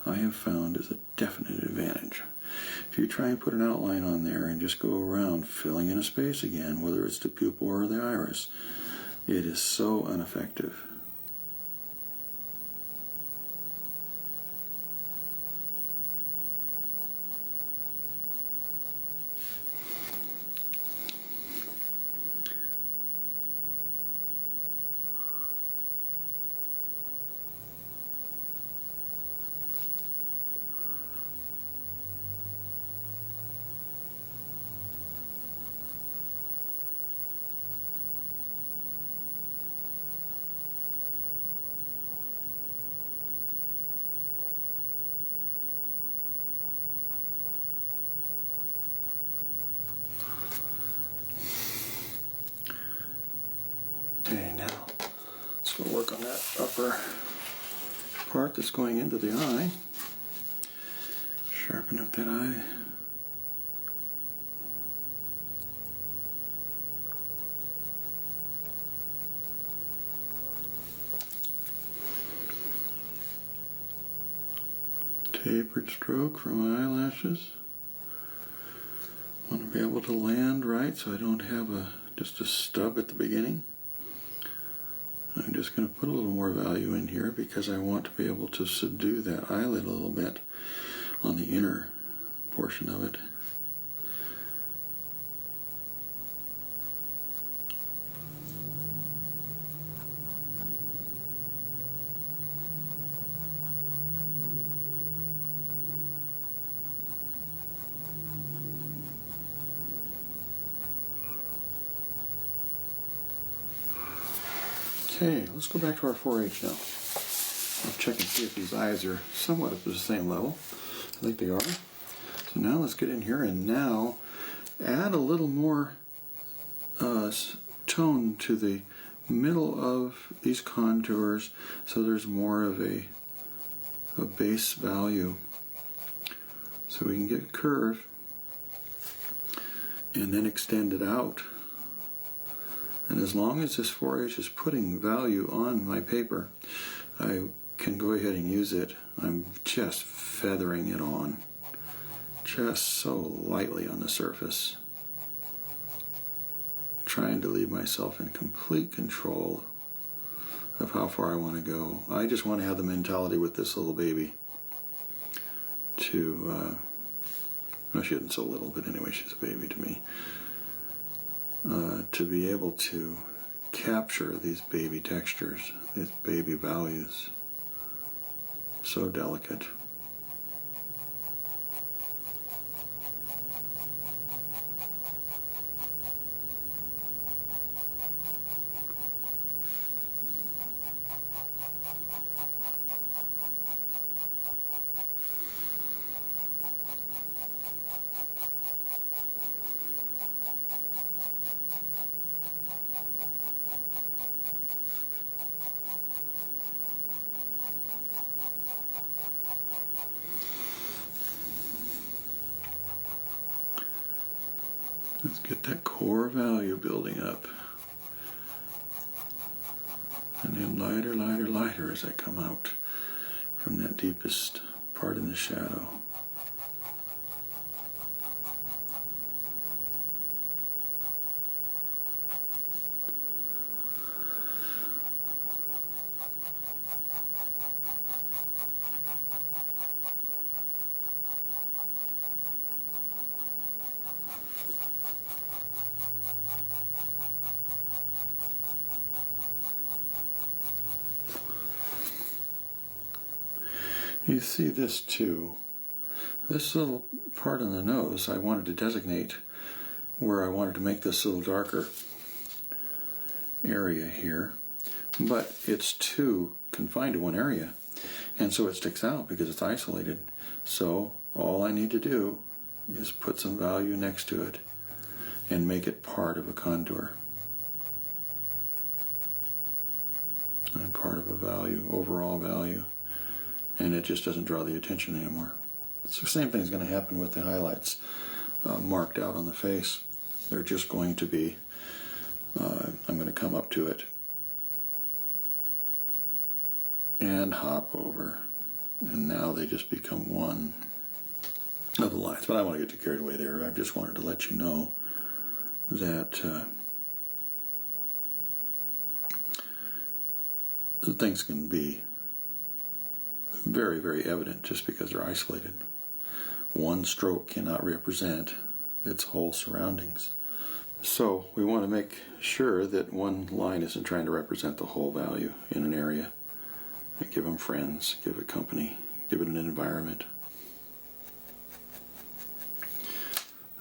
I have found, is a definite advantage. If you try and put an outline on there and just go around filling in a space again, whether it's the pupil or the iris, it is so ineffective. Okay, now let's go work on that upper part that's going into the eye. Sharpen up that eye. Tapered stroke for my eyelashes. Want to be able to land right so I don't have just a stub at the beginning. I'm just going to put a little more value in here because I want to be able to subdue that eyelid a little bit on the inner portion of it. Okay, let's go back to our 4H now. I'll check and see if these eyes are somewhat at the same level. I think they are. So now let's get in here and now add a little more tone to the middle of these contours so there's more of a base value. So we can get curved and then extend it out. And as long as this 4H is putting value on my paper, I can go ahead and use it. I'm just feathering it on, just so lightly on the surface, trying to leave myself in complete control of how far I want to go. I just want to have the mentality with this little baby to, well, she isn't so little, but anyway, she's a baby to me, to be able to capture these baby textures, these baby values. So delicate. Let's get that core value building up. And then lighter, lighter, lighter as I come out from that deepest part in the shadow. You see this too. This little part on the nose, I wanted to designate where I wanted to make this little darker area here, but it's too confined to one area, and so it sticks out because it's isolated. So all I need to do is put some value next to it and make it part of a contour and part of a value, overall value. And it just doesn't draw the attention anymore. So the same thing is going to happen with the highlights marked out on the face. They're just going to be, I'm going to come up to it and hop over, and now they just become one of the lines. But I don't want to get too carried away there. I just wanted to let you know that things can be very, very evident just because they're isolated. One stroke cannot represent its whole surroundings. So we want to make sure that one line isn't trying to represent the whole value in an area. And give them friends, give it company, give it an environment.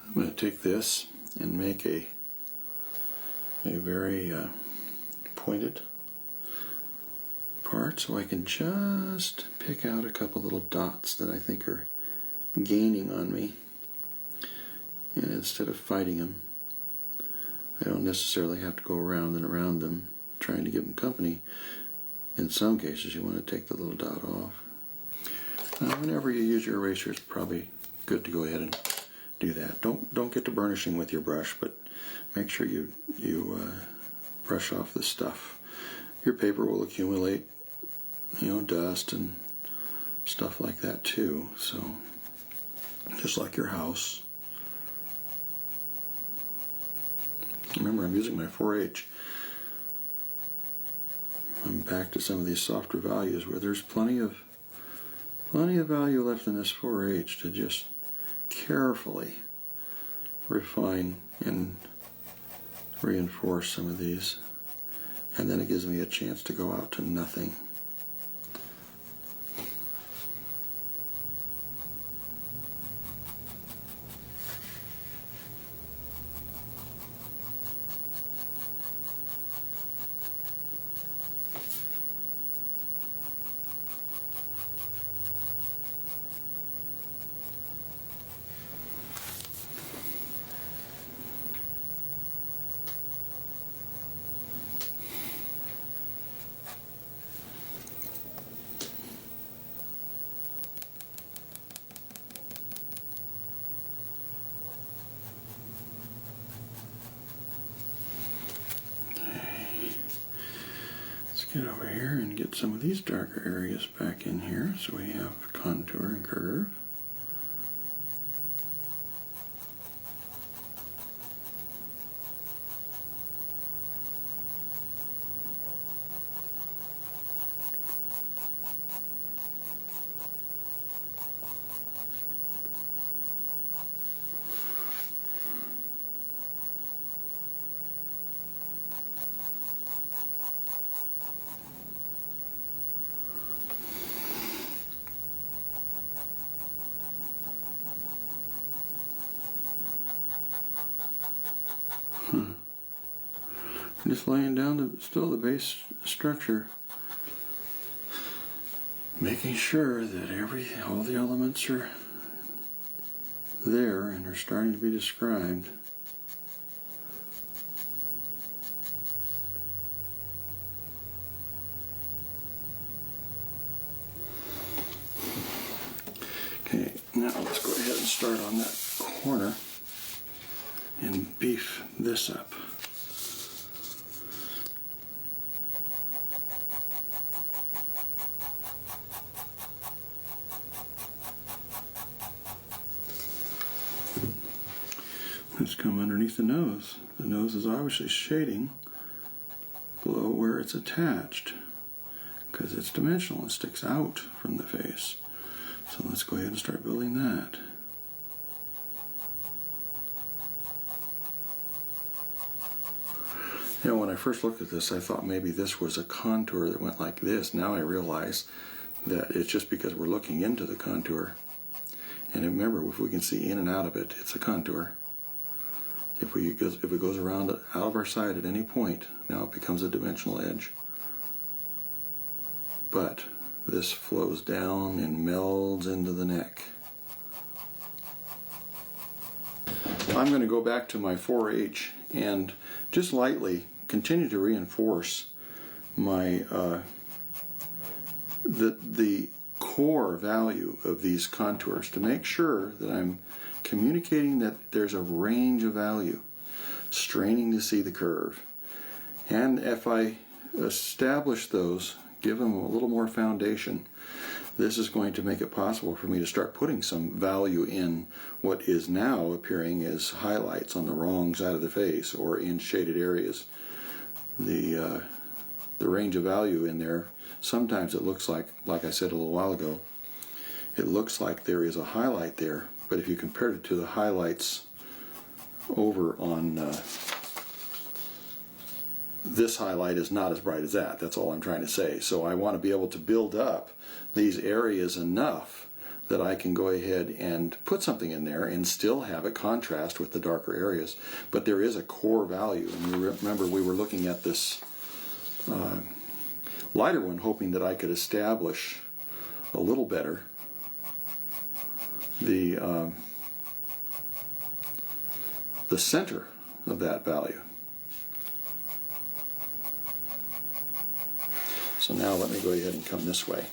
I'm going to take this and make a very pointed part, so I can just pick out a couple little dots that I think are gaining on me, and instead of fighting them, I don't necessarily have to go around and around them trying to give them company. In some cases you want to take the little dot off. Whenever you use your eraser, it's probably good to go ahead and do that. Don't get to burnishing with your brush, but make sure you brush off the stuff. Your paper will accumulate, dust and stuff like that too. So just like your house. Remember, I'm using my 4H. I'm back to some of these softer values where there's plenty of value left in this 4H to just carefully refine and reinforce some of these, and then it gives me a chance to go out to nothing. get over here and get some of these darker areas back in here. So we have contour and curve. Just laying down still the base structure, making sure that all the elements are there and are starting to be described. Okay, now let's go ahead and start on that corner and beef this up. Let's come underneath the nose. The nose is obviously shading below where it's attached because it's dimensional and sticks out from the face. So let's go ahead and start building that. You know, when I first looked at this, I thought maybe this was a contour that went like this. Now I realize that it's just because we're looking into the contour. And remember, if we can see in and out of it, it's a contour. If it goes around out of our side at any point, now it becomes a dimensional edge. But this flows down and melds into the neck. I'm going to go back to my 4H and just lightly continue to reinforce my the core value of these contours to make sure that I'm communicating that there's a range of value, straining to see the curve. And if I establish those, give them a little more foundation, this is going to make it possible for me to start putting some value in what is now appearing as highlights on the wrong side of the face or in shaded areas. The range of value in there, sometimes it looks like I said a little while ago, it looks like there is a highlight there, but if you compare it to the highlights over on this highlight is not as bright as that. That's all I'm trying to say. So I want to be able to build up these areas enough that I can go ahead and put something in there and still have it contrast with the darker areas. But there is a core value. And you remember we were looking at this lighter one, hoping that I could establish a little better the center of that value. So now let me go ahead and come this way.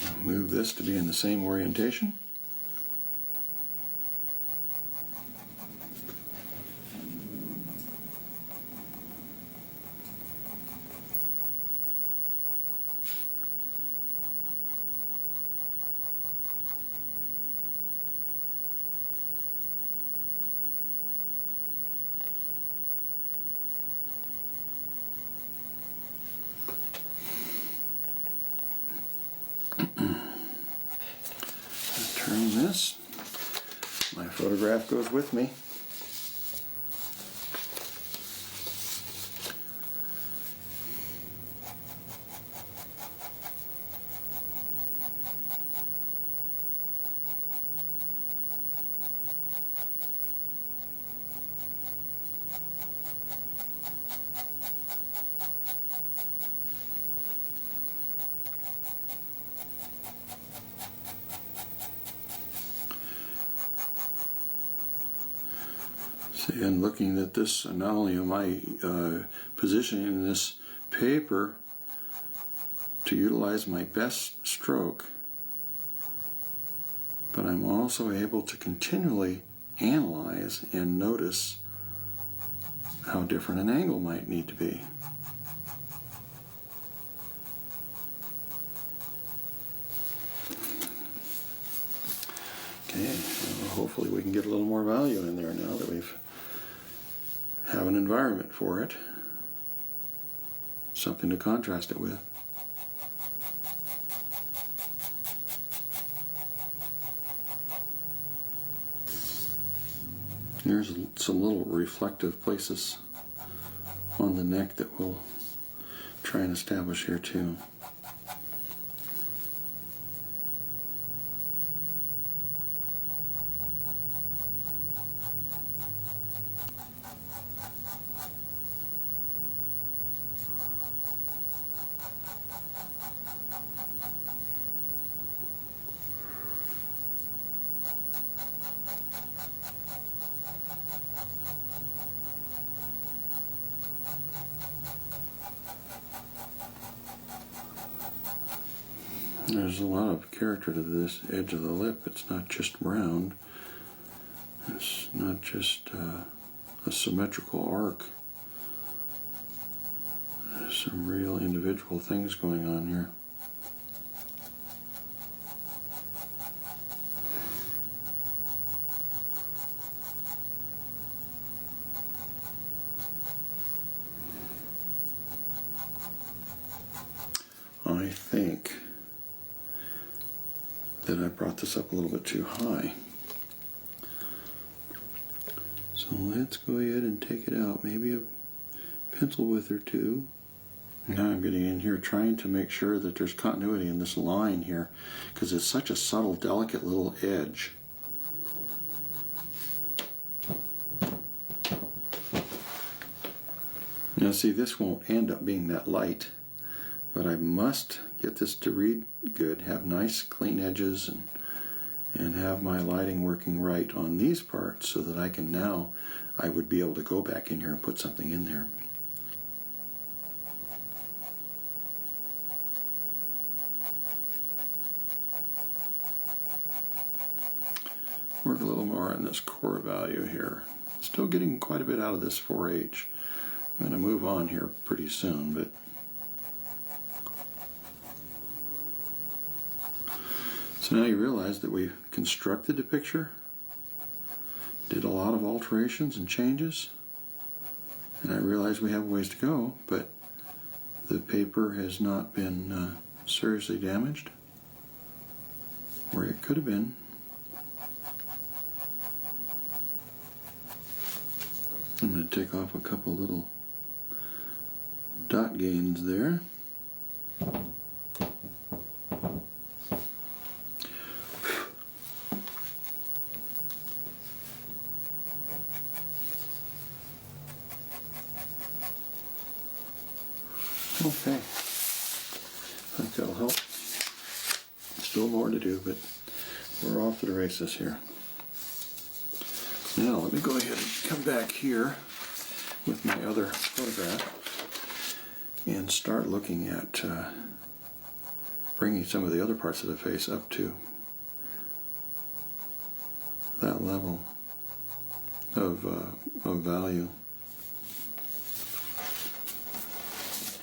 I'll move this to be in the same orientation. Turn this. My photograph goes with me. See, and looking at this, not only am I positioning this paper to utilize my best stroke, but I'm also able to continually analyze and notice how different an angle might need to be. Okay, well, hopefully we can get a little more value in there now that we've have an environment for it, something to contrast it with. There's some little reflective places on the neck that we'll try and establish here too. There's a lot of character to this edge of the lip. It's not just round. It's not just a symmetrical arc. There's some real individual things going on here. I think that I brought this up a little bit too high. So let's go ahead and take it out. Maybe a pencil width or two. Now I'm getting in here trying to make sure that there's continuity in this line here, because it's such a subtle, delicate little edge. Now see, this won't end up being that light, but I must get this to read good, have nice clean edges, and have my lighting working right on these parts so that I would be able to go back in here and put something in there. Work a little more on this core value here. Still getting quite a bit out of this 4H. I'm going to move on here pretty soon, but so now you realize that we constructed the picture, did a lot of alterations and changes, and I realize we have a ways to go, but the paper has not been seriously damaged, where it could have been. I'm going to take off a couple little dot gains there. Okay, I think that'll help. Still more to do, but we're off to the races here. Now let me go ahead and come back here with my other photograph and start looking at bringing some of the other parts of the face up to that level of value.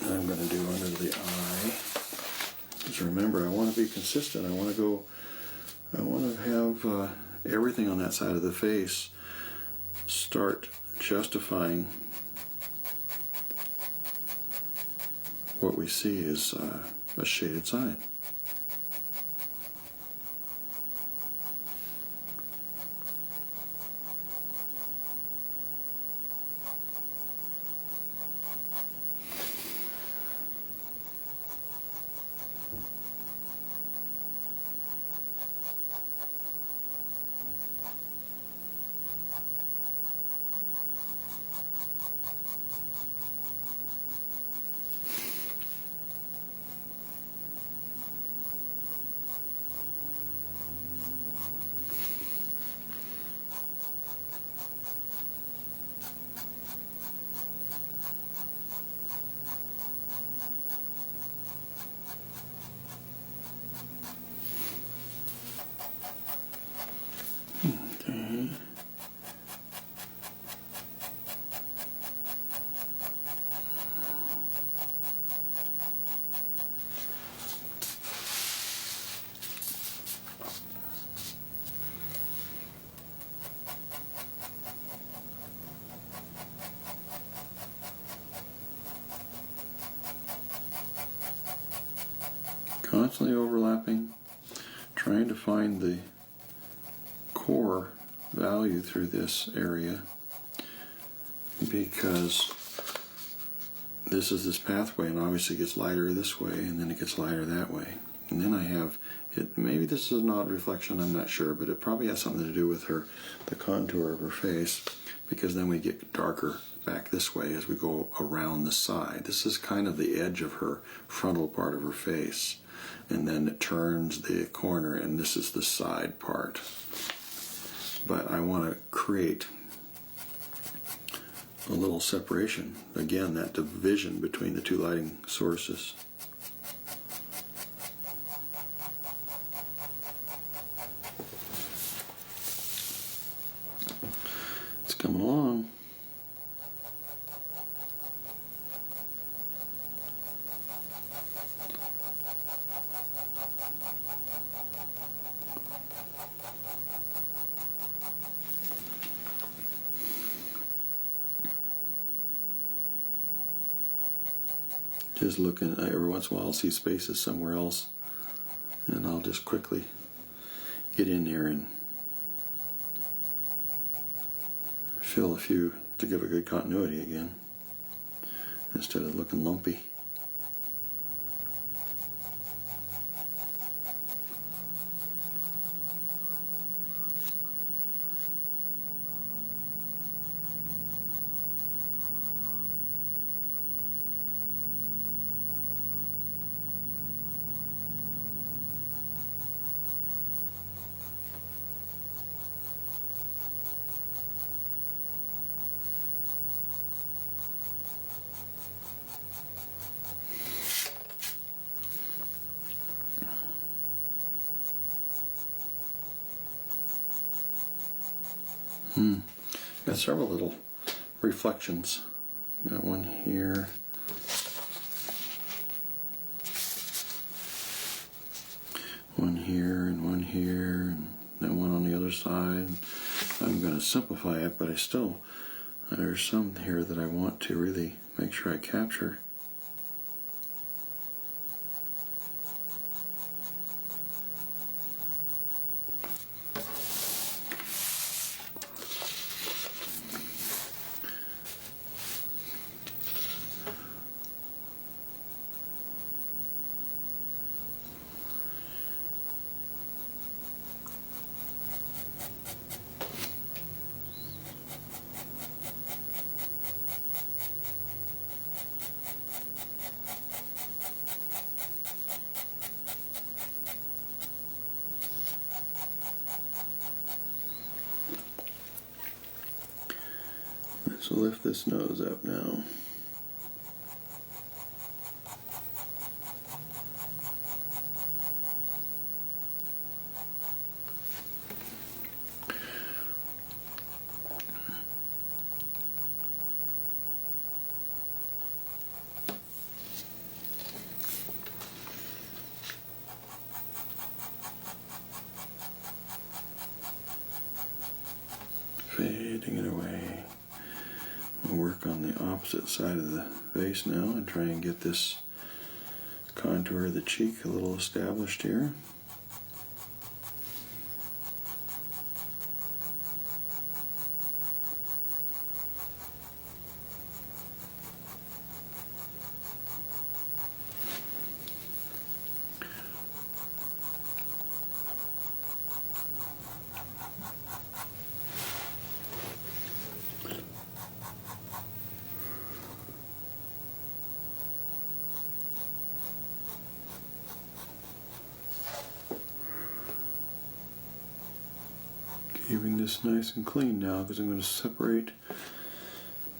I'm going to do under the eye. Just remember, I want to be consistent. I want to have everything on that side of the face start justifying what we see is a shaded side. constantly overlapping, trying to find the core value through this area, because this is this pathway, and obviously it gets lighter this way and then it gets lighter that way. And then I have it, maybe this is an odd reflection, I'm not sure, but it probably has something to do with the contour of her face, because then we get darker back this way as we go around the side. This is kind of the edge of her frontal part of her face, and then it turns the corner, and this is the side part. But I want to create a little separation, again, that division between the two lighting sources. It's coming along. Just looking, every once in a while I'll see spaces somewhere else, and I'll just quickly get in there and fill a few to give a good continuity again, instead of looking lumpy. Got several little reflections. Got one here. One here and one here, and then one on the other side. I'm going to simplify it, but there's some here that I want to really make sure I capture. So lift this nose up now. Fading it away. We'll work on the opposite side of the face now and try and get this contour of the cheek a little established here. Keeping this nice and clean now, because I'm going to separate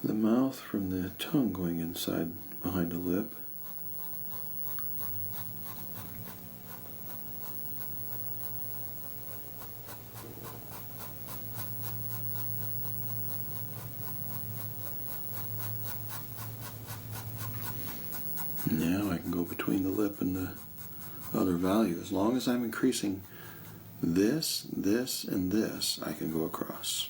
the mouth from the tongue going inside behind the lip. Now I can go between the lip and the other value. As long as I'm increasing this, this, and this, I can go across.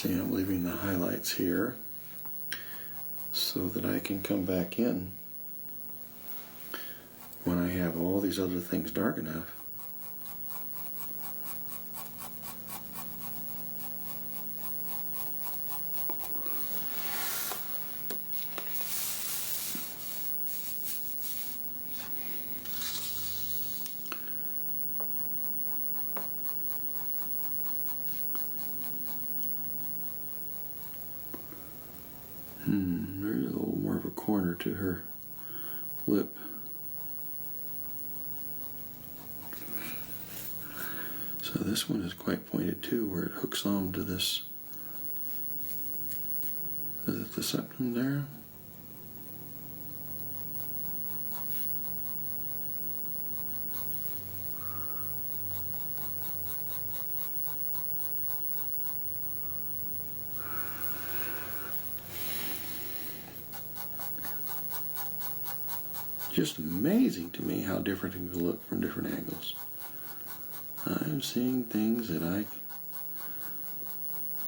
See, I'm leaving the highlights here so that I can come back in when I have all these other things dark enough. There's a little more of a corner to her lip. So this one is quite pointed too, where it hooks on to this. Is it the septum there? Just amazing to me how different things look from different angles. I'm seeing things that I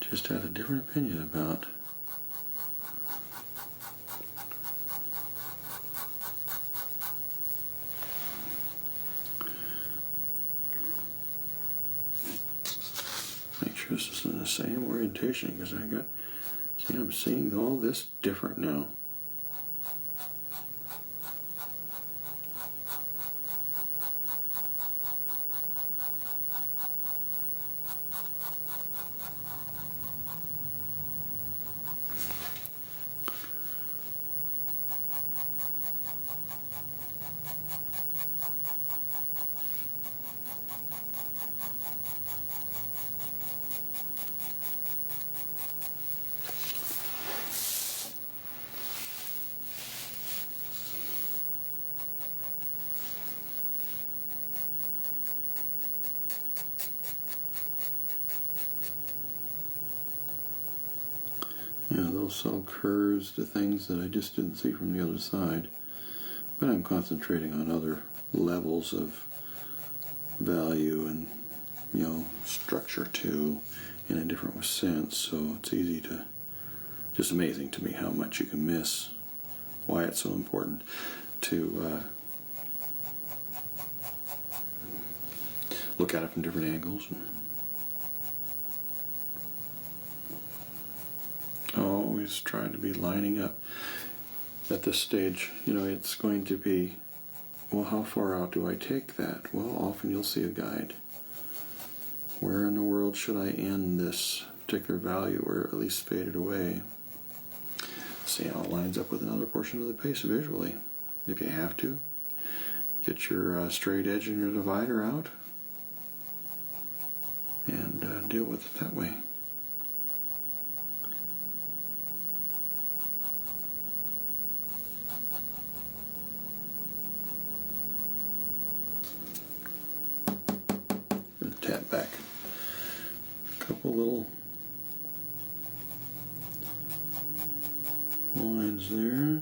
just had a different opinion about. Make sure this is in the same orientation, because I'm seeing all this different now. Little subtle curves to things that I just didn't see from the other side. But I'm concentrating on other levels of value and, structure too, in a different sense. So it's easy to, just amazing to me how much you can miss, why it's so important to look at it from different angles. Always trying to be lining up. At this stage, it's going to be, well, how far out do I take that? Well, often you'll see a guide. Where in the world should I end this particular value, or at least fade it away? See how it lines up with another portion of the piece visually. If you have to, get your straight edge and your divider out and deal with it that way. Tap back a couple little lines there.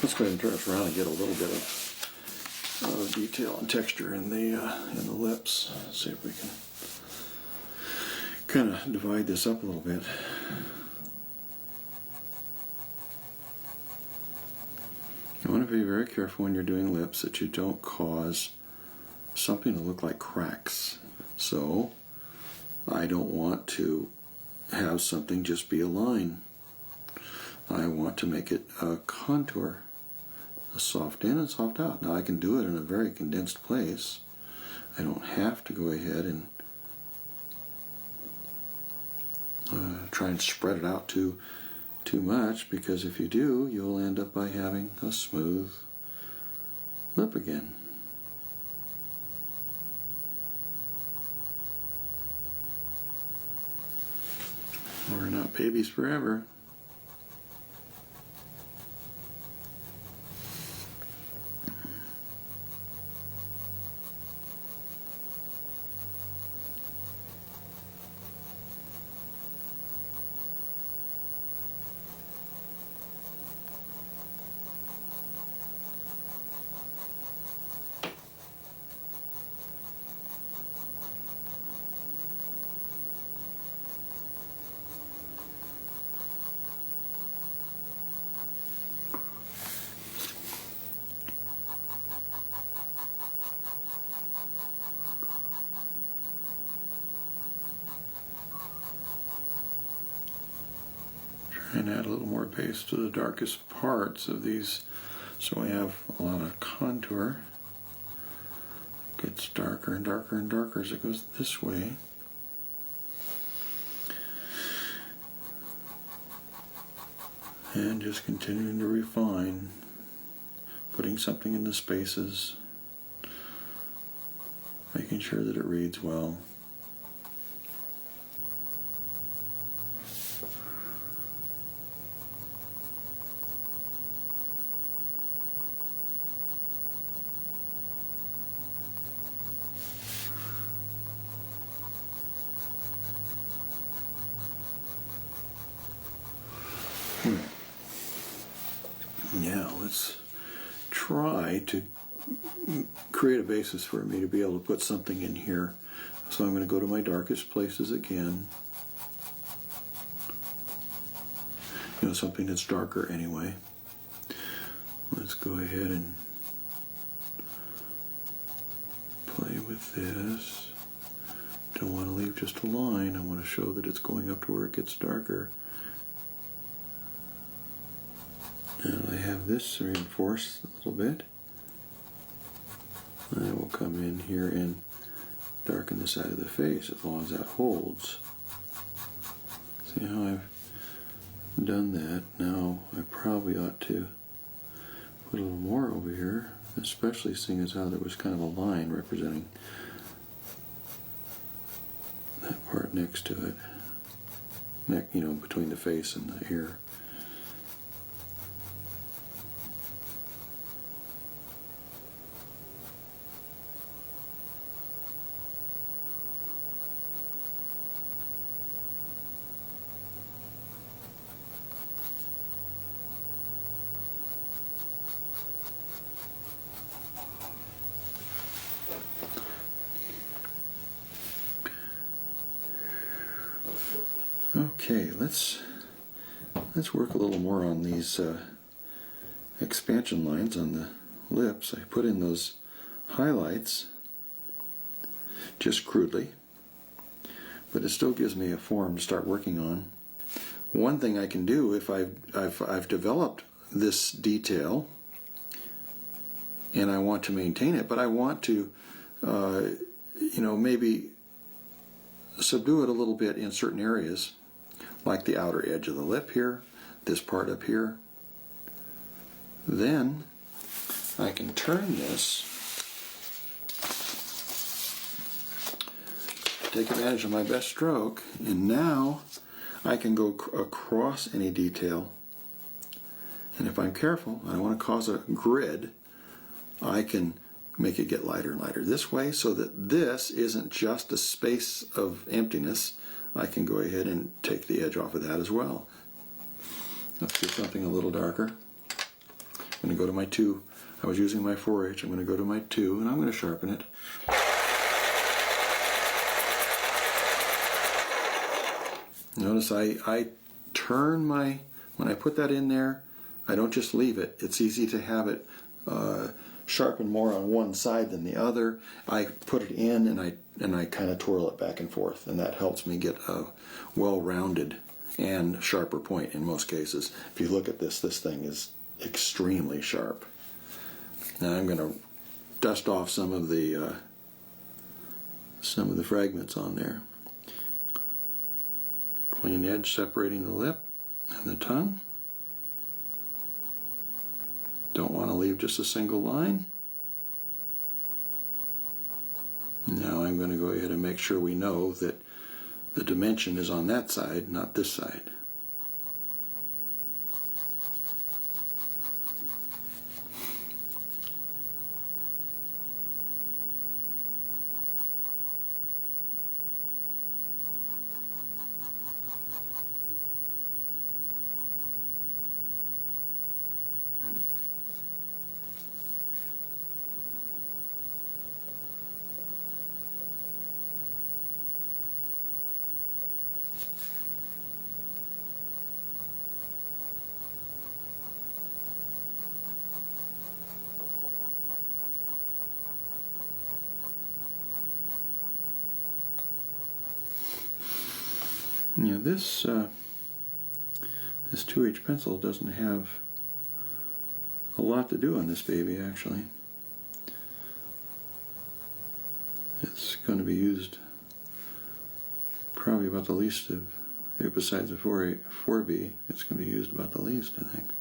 Let's go ahead and turn this around and get a little bit of detail and texture in the lips. See if we can kind of divide this up a little bit. You want to be very careful when you're doing lips that you don't cause something to look like cracks. So I don't want to have something just be a line. I want to make it a contour, a soft in and soft out. Now I can do it in a very condensed place. I don't have to go ahead and try and spread it out too much, because if you do, you'll end up by having a smooth lip again. Not babies forever. And add a little more base to the darkest parts of these, so we have a lot of contour. It gets darker and darker and darker as it goes this way. And just continuing to refine, putting something in the spaces, making sure that it reads well. Now let's try to create a basis for me to be able to put something in here. So I'm going to go to my darkest places again. You know, something that's darker anyway. Let's go ahead and play with this. Don't want to leave just a line. I want to show that it's going up to where it gets darker. And I have this reinforced a little bit. I will come in here and darken the side of the face as long as that holds. See how I've done that? Now I probably ought to put a little more over here, especially seeing as how there was kind of a line representing that part next to it. You know, between the face and the ear. Okay, let's work a little more on these expansion lines on the lips. I put in those highlights just crudely, but it still gives me a form to start working on. One thing I can do if I've developed this detail and I want to maintain it, but I want to you know, maybe subdue it a little bit in certain areas, like the outer edge of the lip here, this part up here. Then I can turn this, take advantage of my best stroke, and now I can go across any detail. And if I'm careful, I don't want to cause a grid, I can make it get lighter and lighter this way so that this isn't just a space of emptiness. I can go ahead and take the edge off of that as well. Let's do something a little darker. I'm going to go to my 2. I was using my 4H. I'm going to go to my 2 and I'm going to sharpen it. Notice I turn my, when I put that in there, I don't just leave it. It's easy to have it sharpen more on one side than the other. I put it in and I kind of twirl it back and forth, and that helps me get a well-rounded and sharper point in most cases. If you look at this thing is extremely sharp. Now I'm going to dust off some of the fragments on there. Clean edge separating the lip and the tongue. Don't want to leave just a single line. Now I'm going to go ahead and make sure we know that the dimension is on that side, not this side. Yeah, this 2H pencil doesn't have a lot to do on this baby, actually. It's going to be used probably about the least of, besides the 4B, it's going to be used about the least, I think.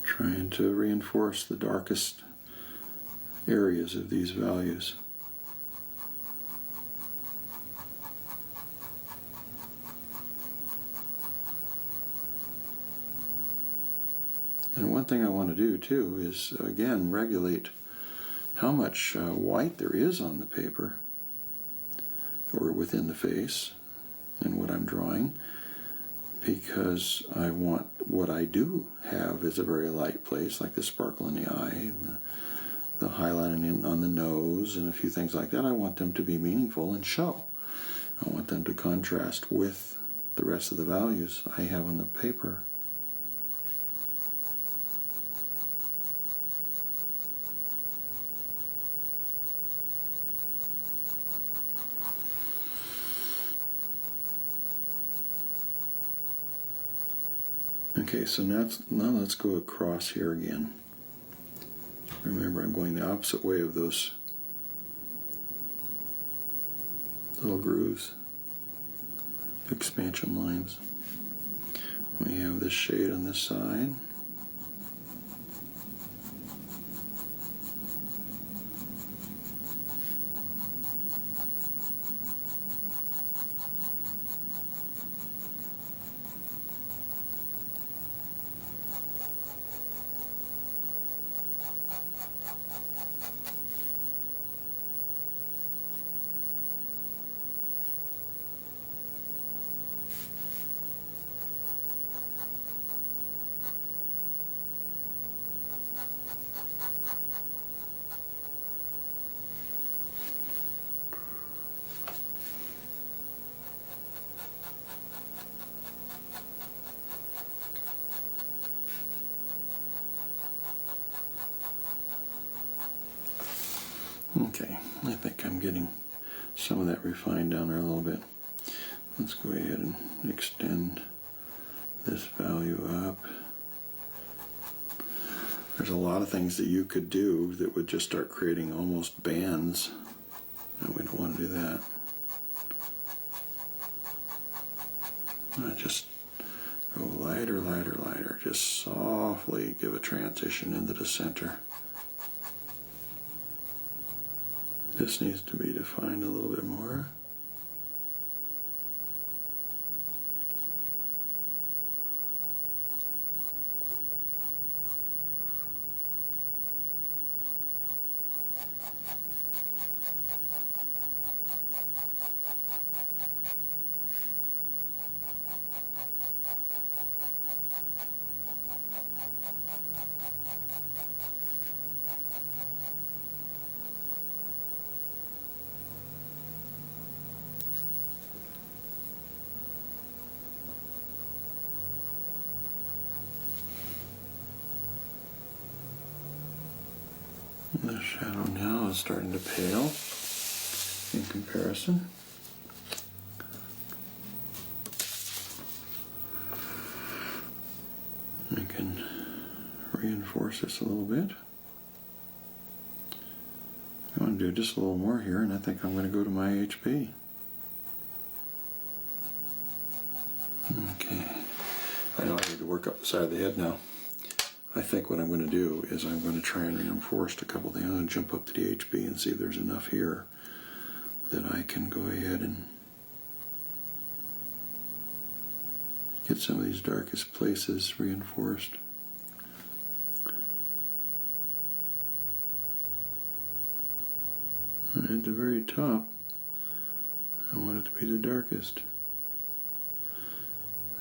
Trying to reinforce the darkest areas of these values. And one thing I want to do too is again regulate how much white there is on the paper or within the face and what I'm drawing, because I want what I do have is a very light place, like the sparkle in the eye and the highlighting on the nose and a few things like that. I want them to be meaningful and show. I want them to contrast with the rest of the values I have on the paper. Okay, so now let's go across here again. Remember, I'm going the opposite way of those little grooves, expansion lines. We have this shade on this side. Okay, I think I'm getting some of that refined down there a little bit. Let's go ahead and extend this value up. There's a lot of things that you could do that would just start creating almost bands, and we don't want to do that. Just go lighter, lighter, lighter. Just softly give a transition into the center. This needs to be defined a little bit more. The shadow now is starting to pale in comparison. I can reinforce this a little bit. I want to do just a little more here, and I think I'm going to go to my HP. Okay. I know I need to work up the side of the head now. I think what I'm going to do is I'm going to try and reinforce a couple things. I'm going to jump up to the HB and see if there's enough here that I can go ahead and get some of these darkest places reinforced. And at the very top, I want it to be the darkest.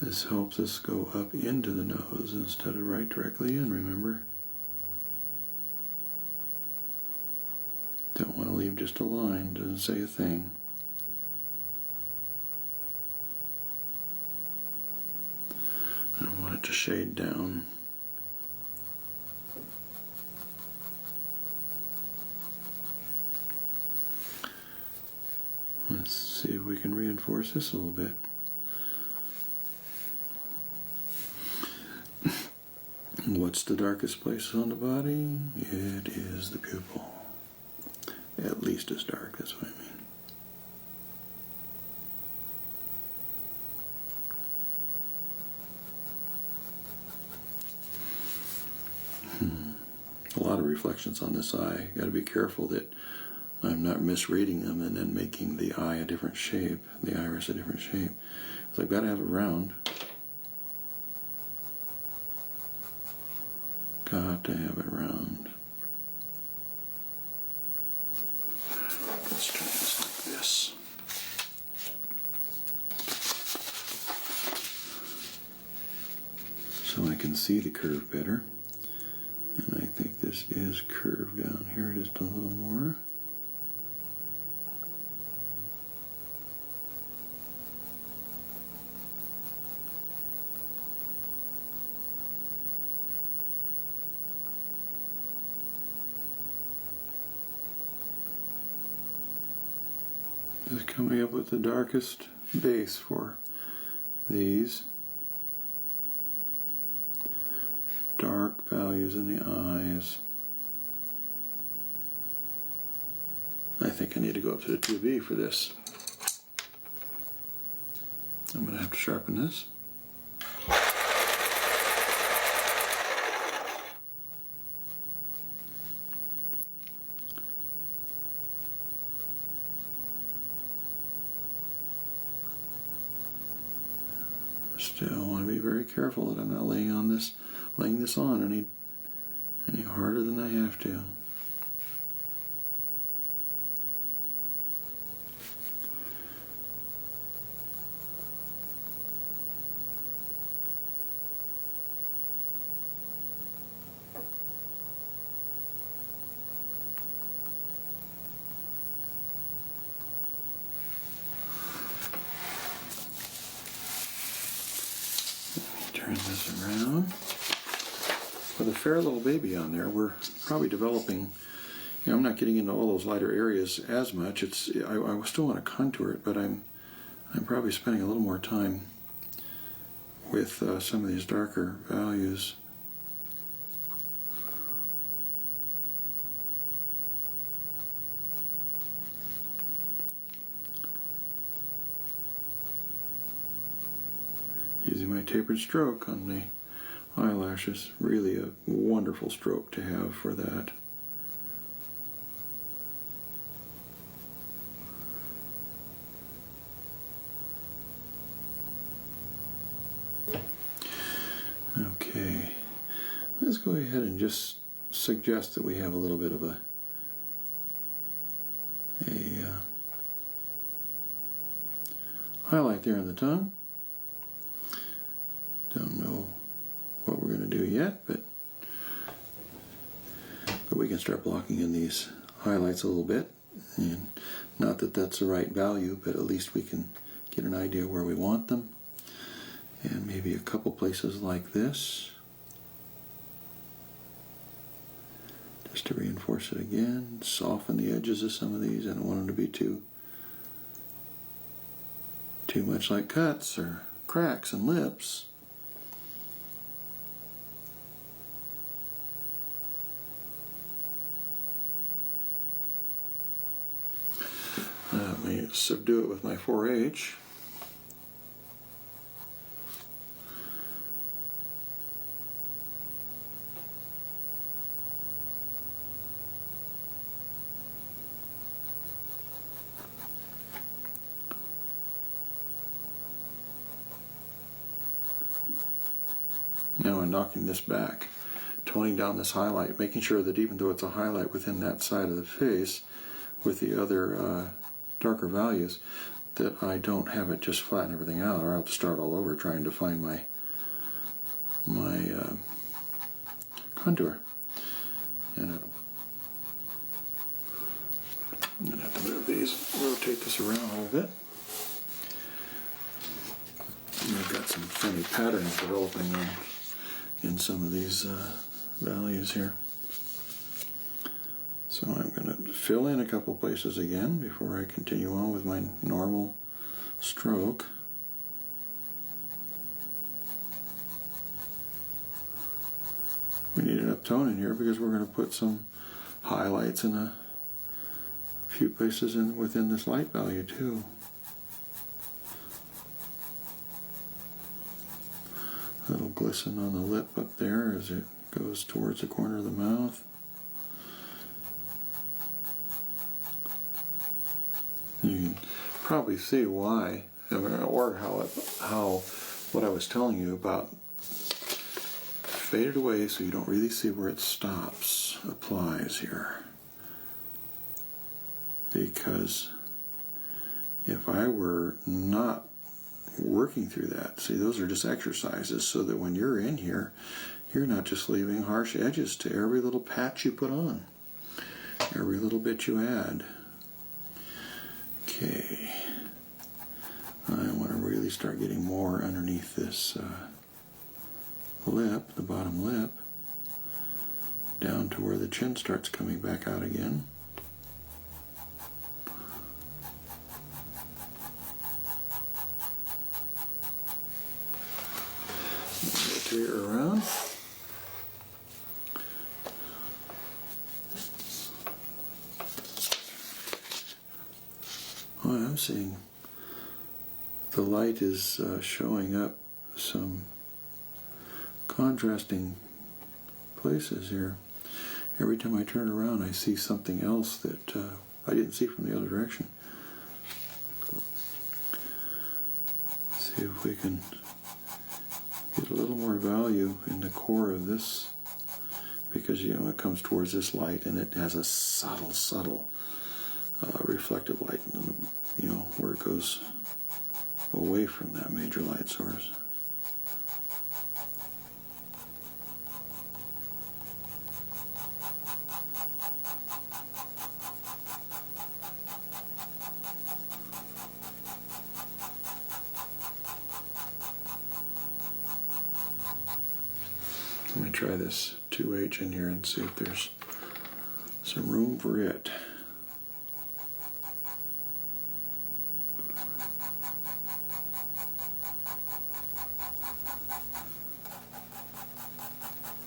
This helps us go up into the nose instead of right directly in, remember? Don't want to leave just a line, doesn't say a thing. I want it to shade down. Let's see if we can reinforce this a little bit. What's the darkest place on the body? It is the pupil. At least as dark, that's what I mean. A lot of reflections on this eye. Got to be careful that I'm not misreading them and then making the eye a different shape, the iris a different shape. So I've got to have it round. Got to have it round. Let's try this like this. So I can see the curve better. And I think this is curved down here just a little more. Just coming up with the darkest base for these dark values in the eyes. I think I need to go up to the 2B for this. I'm going to have to sharpen this. Still want to be very careful that I'm not laying this on any harder than I have to. Turn this around. With a fair little baby on there, we're probably developing, I'm not getting into all those lighter areas as much. I still want to contour it, but I'm probably spending a little more time with some of these darker values. Using my tapered stroke on the eyelashes, really a wonderful stroke to have for that. Okay, let's go ahead and just suggest that we have a little bit of a highlight there on the tongue. Don't know what we're going to do yet, but we can start blocking in these highlights a little bit. And not that that's the right value, but at least we can get an idea where we want them. And maybe a couple places like this, just to reinforce it again. Soften the edges of some of these. I don't want them to be too much like cuts or cracks and lips. Let me subdue it with my 4H. Now I'm knocking this back, toning down this highlight, making sure that even though it's a highlight within that side of the face with the other darker values, that I don't have it just flatten everything out, or I'll have to start all over trying to find my contour. And I'm going to have to move these, rotate this around a little bit. And I've got some funny patterns developing in some of these values here. So I'm going to fill in a couple places again before I continue on with my normal stroke. We need enough tone in here because we're going to put some highlights in a few places within this light value too. A little glisten on the lip up there as it goes towards the corner of the mouth. You can probably see why, or how what I was telling you about faded away so you don't really see where it stops applies here. Because if I were not working through that, see, those are just exercises so that when you're in here, you're not just leaving harsh edges to every little patch you put on, every little bit you add. Okay, I want to really start getting more underneath this lip, the bottom lip, down to where the chin starts coming back out again. Rotate her around. Oh, I'm seeing the light is showing up some contrasting places here. Every time I turn around, I see something else that I didn't see from the other direction. See if we can get a little more value in the core of this, because it comes towards this light and it has a subtle reflective light, where it goes away from that major light source. Let me try this 2H in here and see if there's some room for it.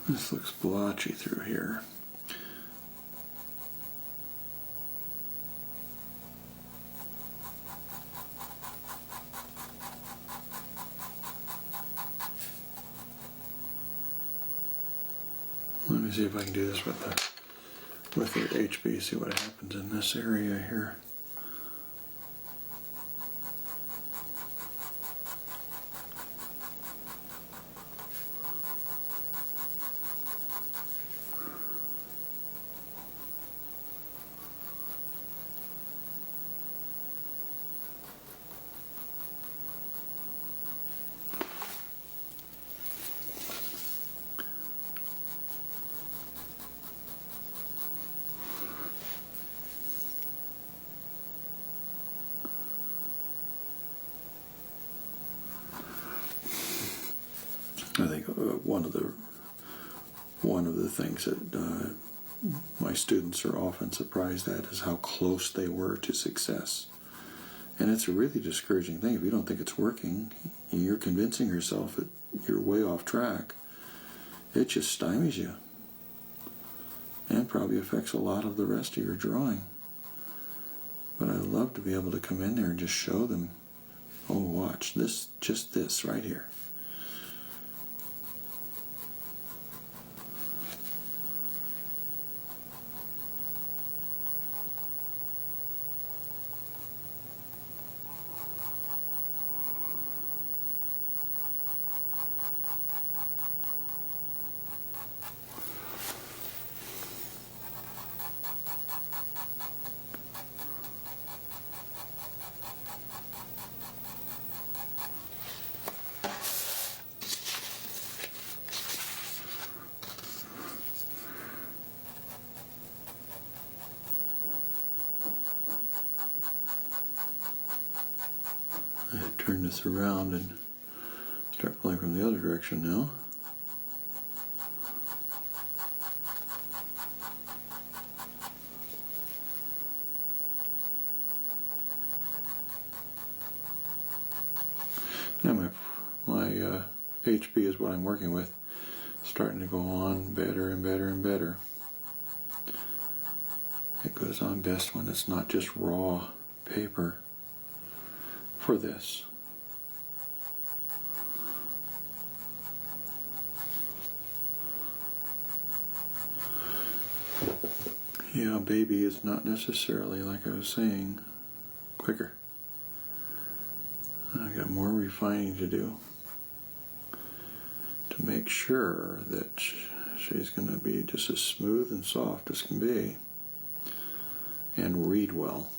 This looks blotchy through here. Let me see if I can do this with the HB, see what happens in this area here. I think one of the things that my students are often surprised at is how close they were to success. And it's a really discouraging thing. If you don't think it's working, and you're convincing yourself that you're way off track, it just stymies you. And probably affects a lot of the rest of your drawing. But I'd love to be able to come in there and just show them, oh, watch, just this right here. turn this around and start pulling from the other direction now. Yeah, my HB is what I'm working with. Starting to go on better and better and better. It goes on best when it's not just raw paper for this. Yeah, baby is not necessarily, like I was saying, quicker. I got more refining to do to make sure that she's going to be just as smooth and soft as can be and read well.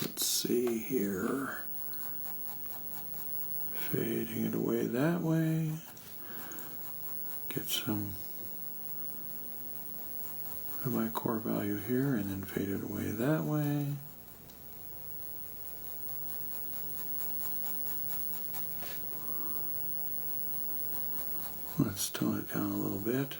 Let's see here. Fading it away that way. Get some of my core value here and then fade it away that way. Let's tone it down a little bit.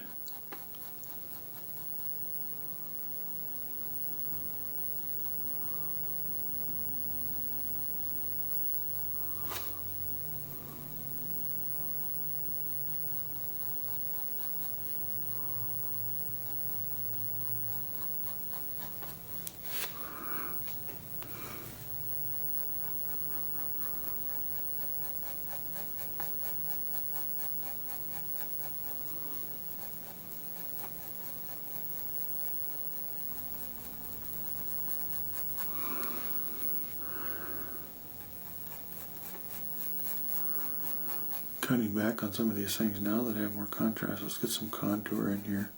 Cutting back on some of these things now that I have more contrast. Let's get some contour in here.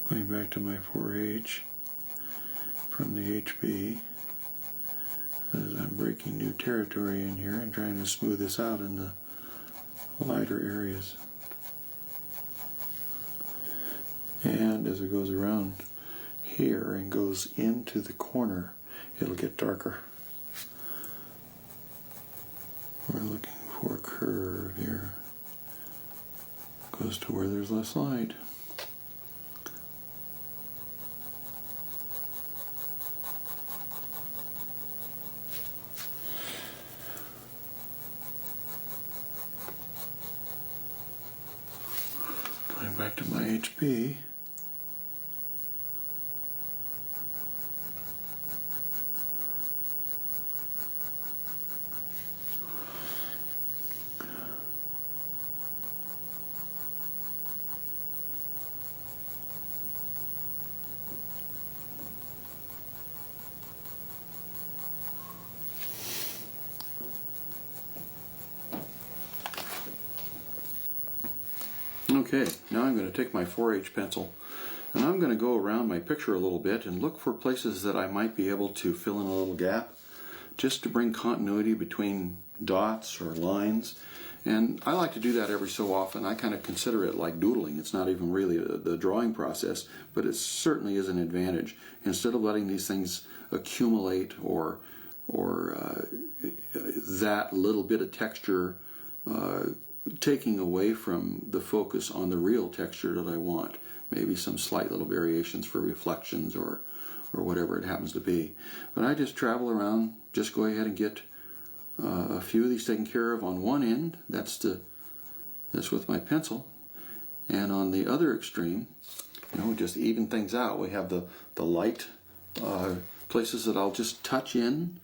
Going back to my 4H from the HB as I'm breaking new territory in here and trying to smooth this out in the lighter areas. And as it goes around here and goes into the corner, it'll get darker. We're looking for a curve here. Goes to where there's less light. Going back to my HB. Okay, now I'm going to take my 4H pencil and I'm going to go around my picture a little bit and look for places that I might be able to fill in a little gap just to bring continuity between dots or lines. And I like to do that every so often. I kind of consider it like doodling. It's not even really the drawing process, but it certainly is an advantage. Instead of letting these things accumulate or that little bit of texture taking away from the focus on the real texture that I want. Maybe some slight little variations for reflections or whatever it happens to be. But I just travel around, just go ahead and get a few of these taken care of on one end. That's with my pencil. And on the other extreme, just even things out. We have the light places that I'll just touch in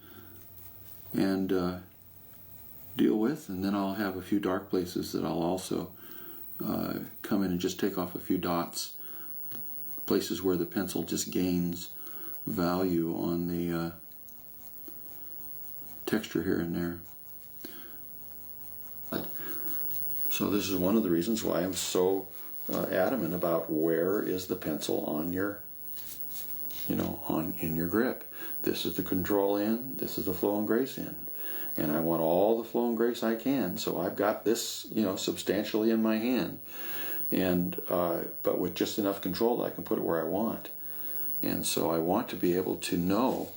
and deal with, and then I'll have a few dark places that I'll also come in and just take off a few dots, places where the pencil just gains value on the texture here and there. So this is one of the reasons why I'm so adamant about where is the pencil on your, in your grip. This is the control end, this is the flow and grace end. And I want all the flow and grace I can, so I've got this, substantially in my hand, and but with just enough control that I can put it where I want. And so I want to be able to know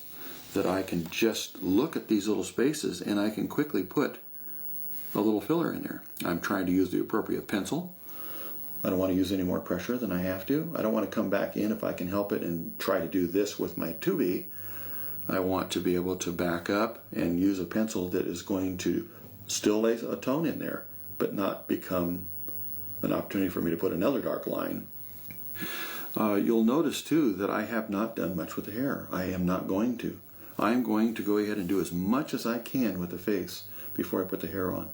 that I can just look at these little spaces and I can quickly put a little filler in there. I'm trying to use the appropriate pencil. I don't want to use any more pressure than I have to. I don't want to come back in if I can help it and try to do this with my 2B. I want to be able to back up and use a pencil that is going to still lay a tone in there, but not become an opportunity for me to put another dark line. You'll notice too that I have not done much with the hair. I am not going to. I'm going to go ahead and do as much as I can with the face before I put the hair on.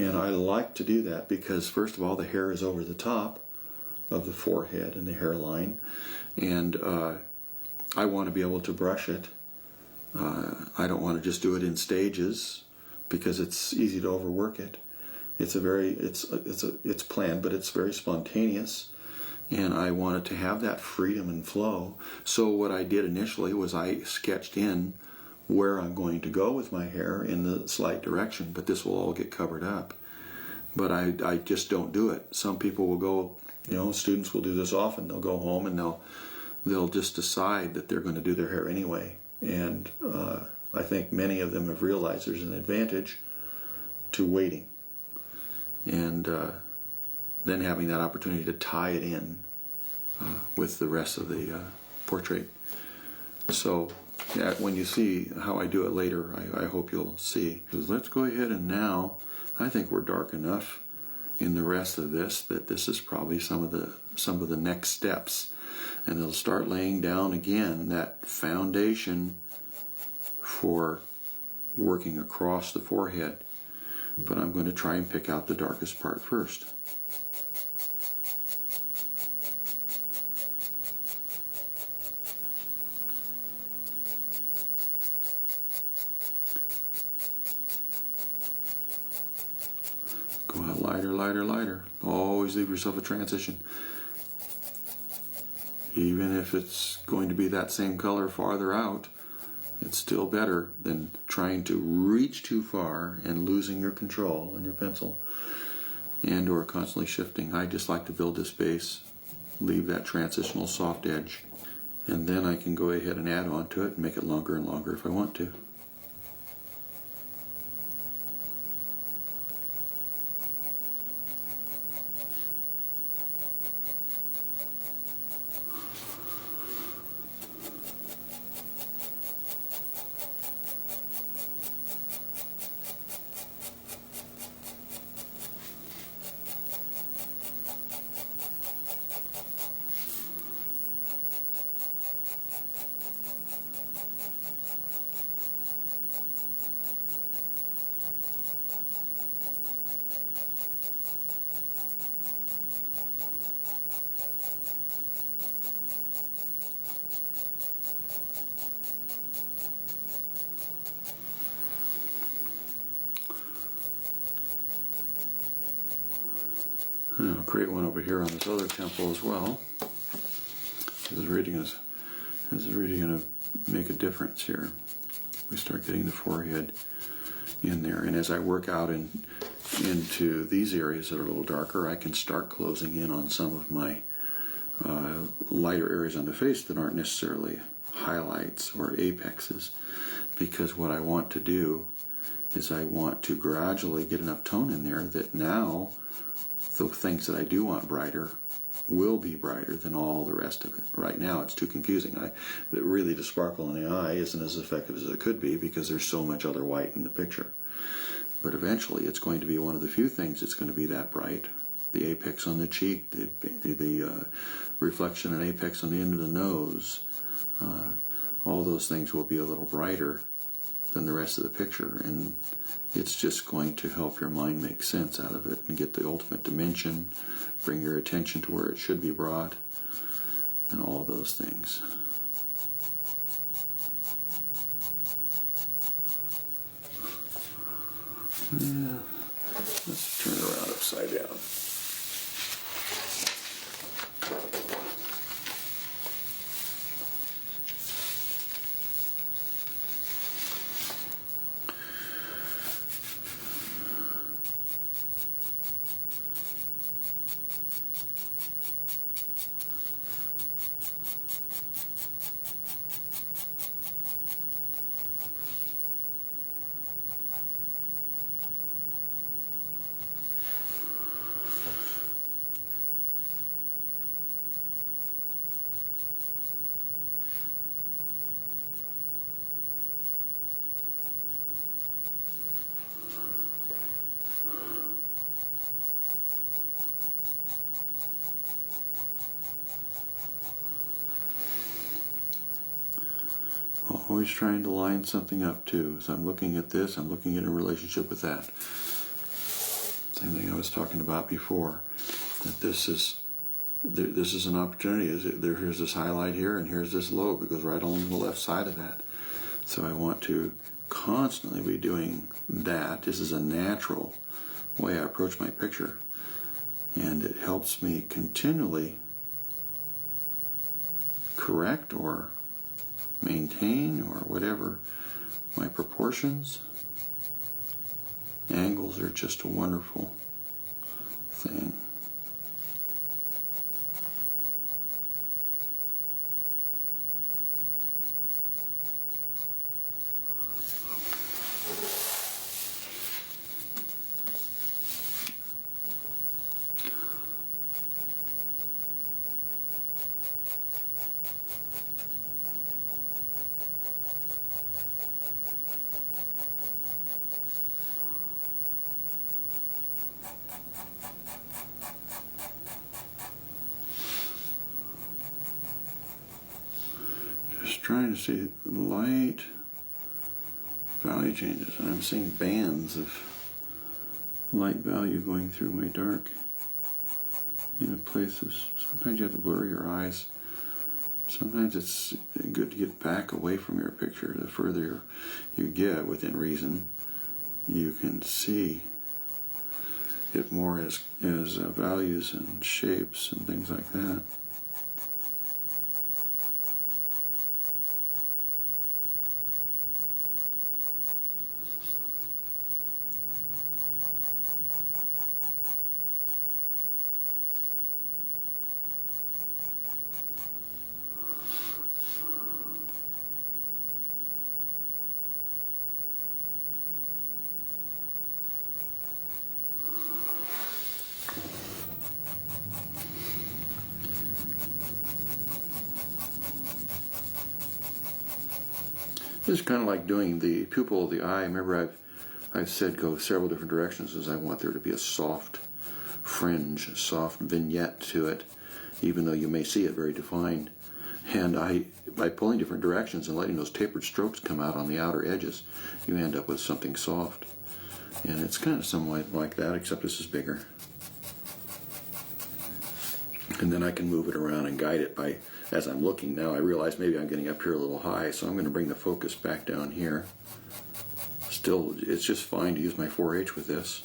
And I like to do that because, first of all, the hair is over the top of the forehead and the hairline, and I want to be able to brush it. I don't want to just do it in stages because it's easy to overwork it. It's planned, but it's very spontaneous, and I wanted to have that freedom and flow. So what I did initially was I sketched in where I'm going to go with my hair in the slight direction, but this will all get covered up. But I just don't do it. Some people will go, students will do this often. They'll go home and they'll just decide that they're going to do their hair anyway. And I think many of them have realized there's an advantage to waiting and then having that opportunity to tie it in with the rest of the portrait. So when you see how I do it later, I hope you'll see. Let's go ahead and now, I think we're dark enough in the rest of this that this is probably some of the next steps. And it'll start laying down again that foundation for working across the forehead. But I'm going to try and pick out the darkest part first. Go out lighter, lighter, lighter. Always leave yourself a transition. Even if it's going to be that same color farther out, it's still better than trying to reach too far and losing your control and your pencil and or constantly shifting. I just like to build this base, leave that transitional soft edge, and then I can go ahead and add on to it and make it longer and longer if I want to. I'll create one over here on this other temple as well. This is really going to make a difference here. We start getting the forehead in there, and as I work out into these areas that are a little darker, I can start closing in on some of my lighter areas on the face that aren't necessarily highlights or apexes, because what I want to do is I want to gradually get enough tone in there that now the things that I do want brighter will be brighter than all the rest of it. Right now it's too confusing. Really the sparkle in the eye isn't as effective as it could be because there's so much other white in the picture. But eventually it's going to be one of the few things that's going to be that bright. The apex on the cheek, the reflection and apex on the end of the nose, all those things will be a little brighter than the rest of the picture, and it's just going to help your mind make sense out of it and get the ultimate dimension, bring your attention to where it should be brought, and all those things. Yeah, let's turn it around upside down. Always trying to line something up too. So I'm looking at this, I'm looking at a relationship with that. Same thing I was talking about before. That this is an opportunity. Here's this highlight here, and here's this lobe. It goes right along the left side of that. So I want to constantly be doing that. This is a natural way I approach my picture, and it helps me continually correct or maintain or whatever my proportions. Angles are just a wonderful thing. Trying to see light value changes, and I'm seeing bands of light value going through my dark in places. Sometimes you have to blur your eyes. Sometimes it's good to get back away from your picture. The further you get within reason, you can see it more as values and shapes and things like that. This is kind of like doing the pupil of the eye. Remember, I've said go several different directions, as I want there to be a soft fringe, a soft vignette to it, even though you may see it very defined. And by pulling different directions and letting those tapered strokes come out on the outer edges, you end up with something soft. And it's kind of somewhat like that, except this is bigger. And then I can move it around and guide it by, as I'm looking now, I realize maybe I'm getting up here a little high, so I'm going to bring the focus back down here. Still, it's just fine to use my 4H with this.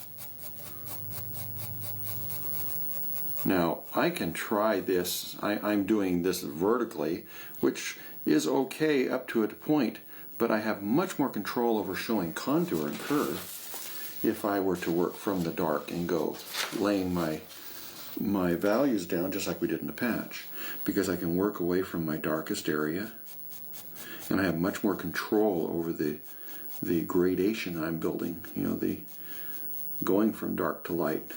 Now, I can try this. I'm doing this vertically, which is okay up to a point, but I have much more control over showing contour and curve if I were to work from the dark and go laying my values down just like we did in the patch, because I can work away from my darkest area, and I have much more control over the gradation I'm building, the going from dark to light.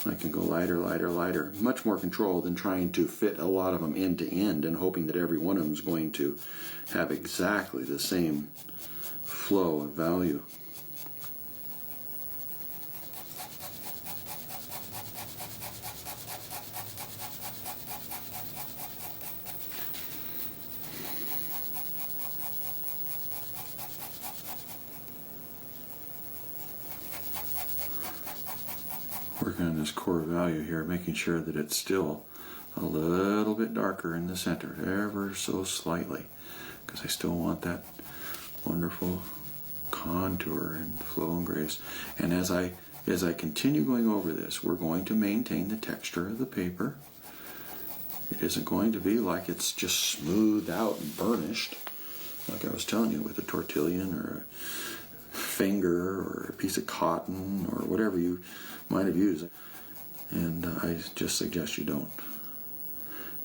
I can go lighter, lighter, lighter. Much more control than trying to fit a lot of them end to end and hoping that every one of them is going to have exactly the same flow of value. Working on this core value here, making sure that it's still a little bit darker in the center, ever so slightly, because I still want that wonderful contour and flow and grace. And as I continue going over this, we're going to maintain the texture of the paper. It isn't going to be like it's just smoothed out and burnished, like I was telling you with a tortillon or a finger or a piece of cotton or whatever you might have used. And I just suggest you don't.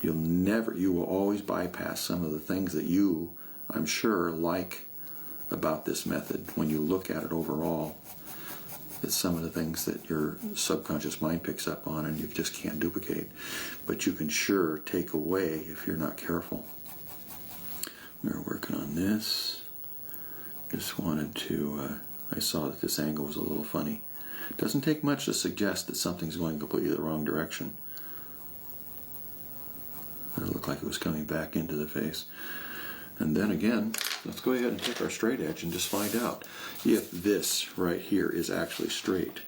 You will always bypass some of the things that you, I'm sure, like about this method. When you look at it overall, it's some of the things that your subconscious mind picks up on and you just can't duplicate. But you can sure take away if you're not careful. We're working on this. Just wanted to, I saw that this angle was a little funny. It doesn't take much to suggest that something's going completely the wrong direction. It looked like it was coming back into the face. And then again, let's go ahead and take our straight edge and just find out if this right here is actually straight.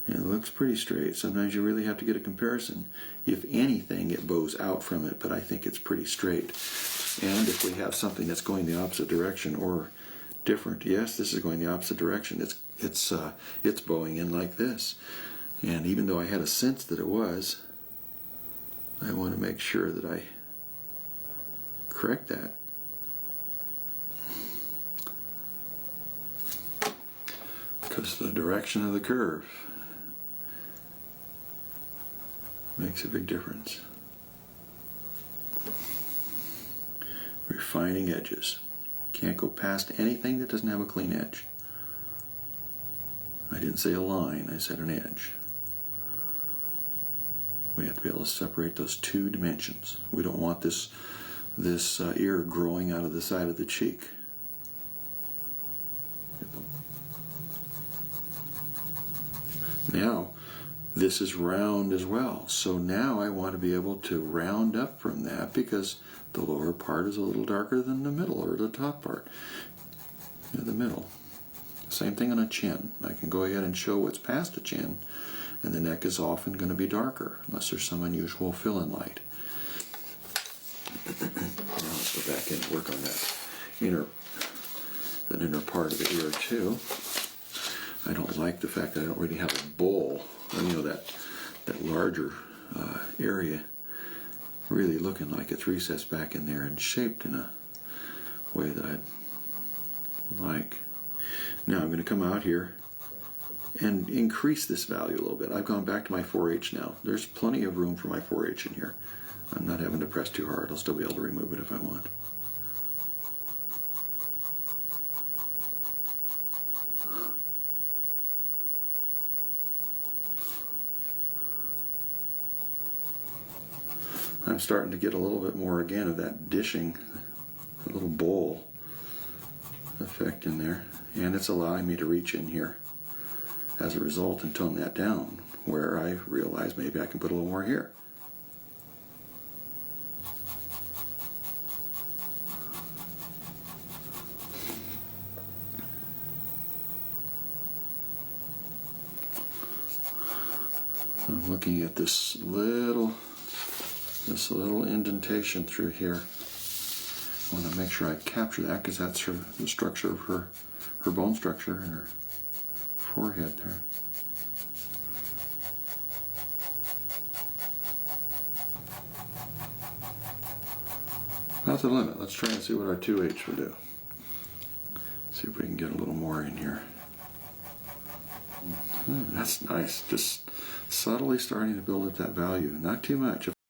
It looks pretty straight. Sometimes you really have to get a comparison. If anything, it bows out from it, but I think it's pretty straight. And if we have something that's going the opposite direction or different, yes, this is going the opposite direction. It's bowing in like this. And even though I had a sense that it was, I want to make sure that I correct that. Because the direction of the curve makes a big difference. Refining edges. Can't go past anything that doesn't have a clean edge. I didn't say a line, I said an edge. We have to be able to separate those two dimensions. We don't want this ear growing out of the side of the cheek. Now, this is round as well. So now I want to be able to round up from that because the lower part is a little darker than the middle or the top part. The middle. Same thing on a chin. I can go ahead and show what's past the chin, and the neck is often going to be darker unless there's some unusual fill-in light. Now let's go back in and work on that inner part of the ear too. I don't like the fact that I don't really have a bowl, that larger area really looking like it's recessed back in there and shaped in a way that I'd like. Now I'm going to come out here and increase this value a little bit. I've gone back to my 4H now. There's plenty of room for my 4H in here. I'm not having to press too hard. I'll still be able to remove it if I want. I'm starting to get a little bit more again of that dishing, a little bowl effect in there, and it's allowing me to reach in here as a result and tone that down, where I realize maybe I can put a little more here. I'm looking at this little indentation through here. I want to make sure I capture that because that's the structure of her bone structure and her forehead there. Not the limit. Let's try and see what our 2H will do. See if we can get a little more in here. That's nice. Just subtly starting to build up that value. Not too much.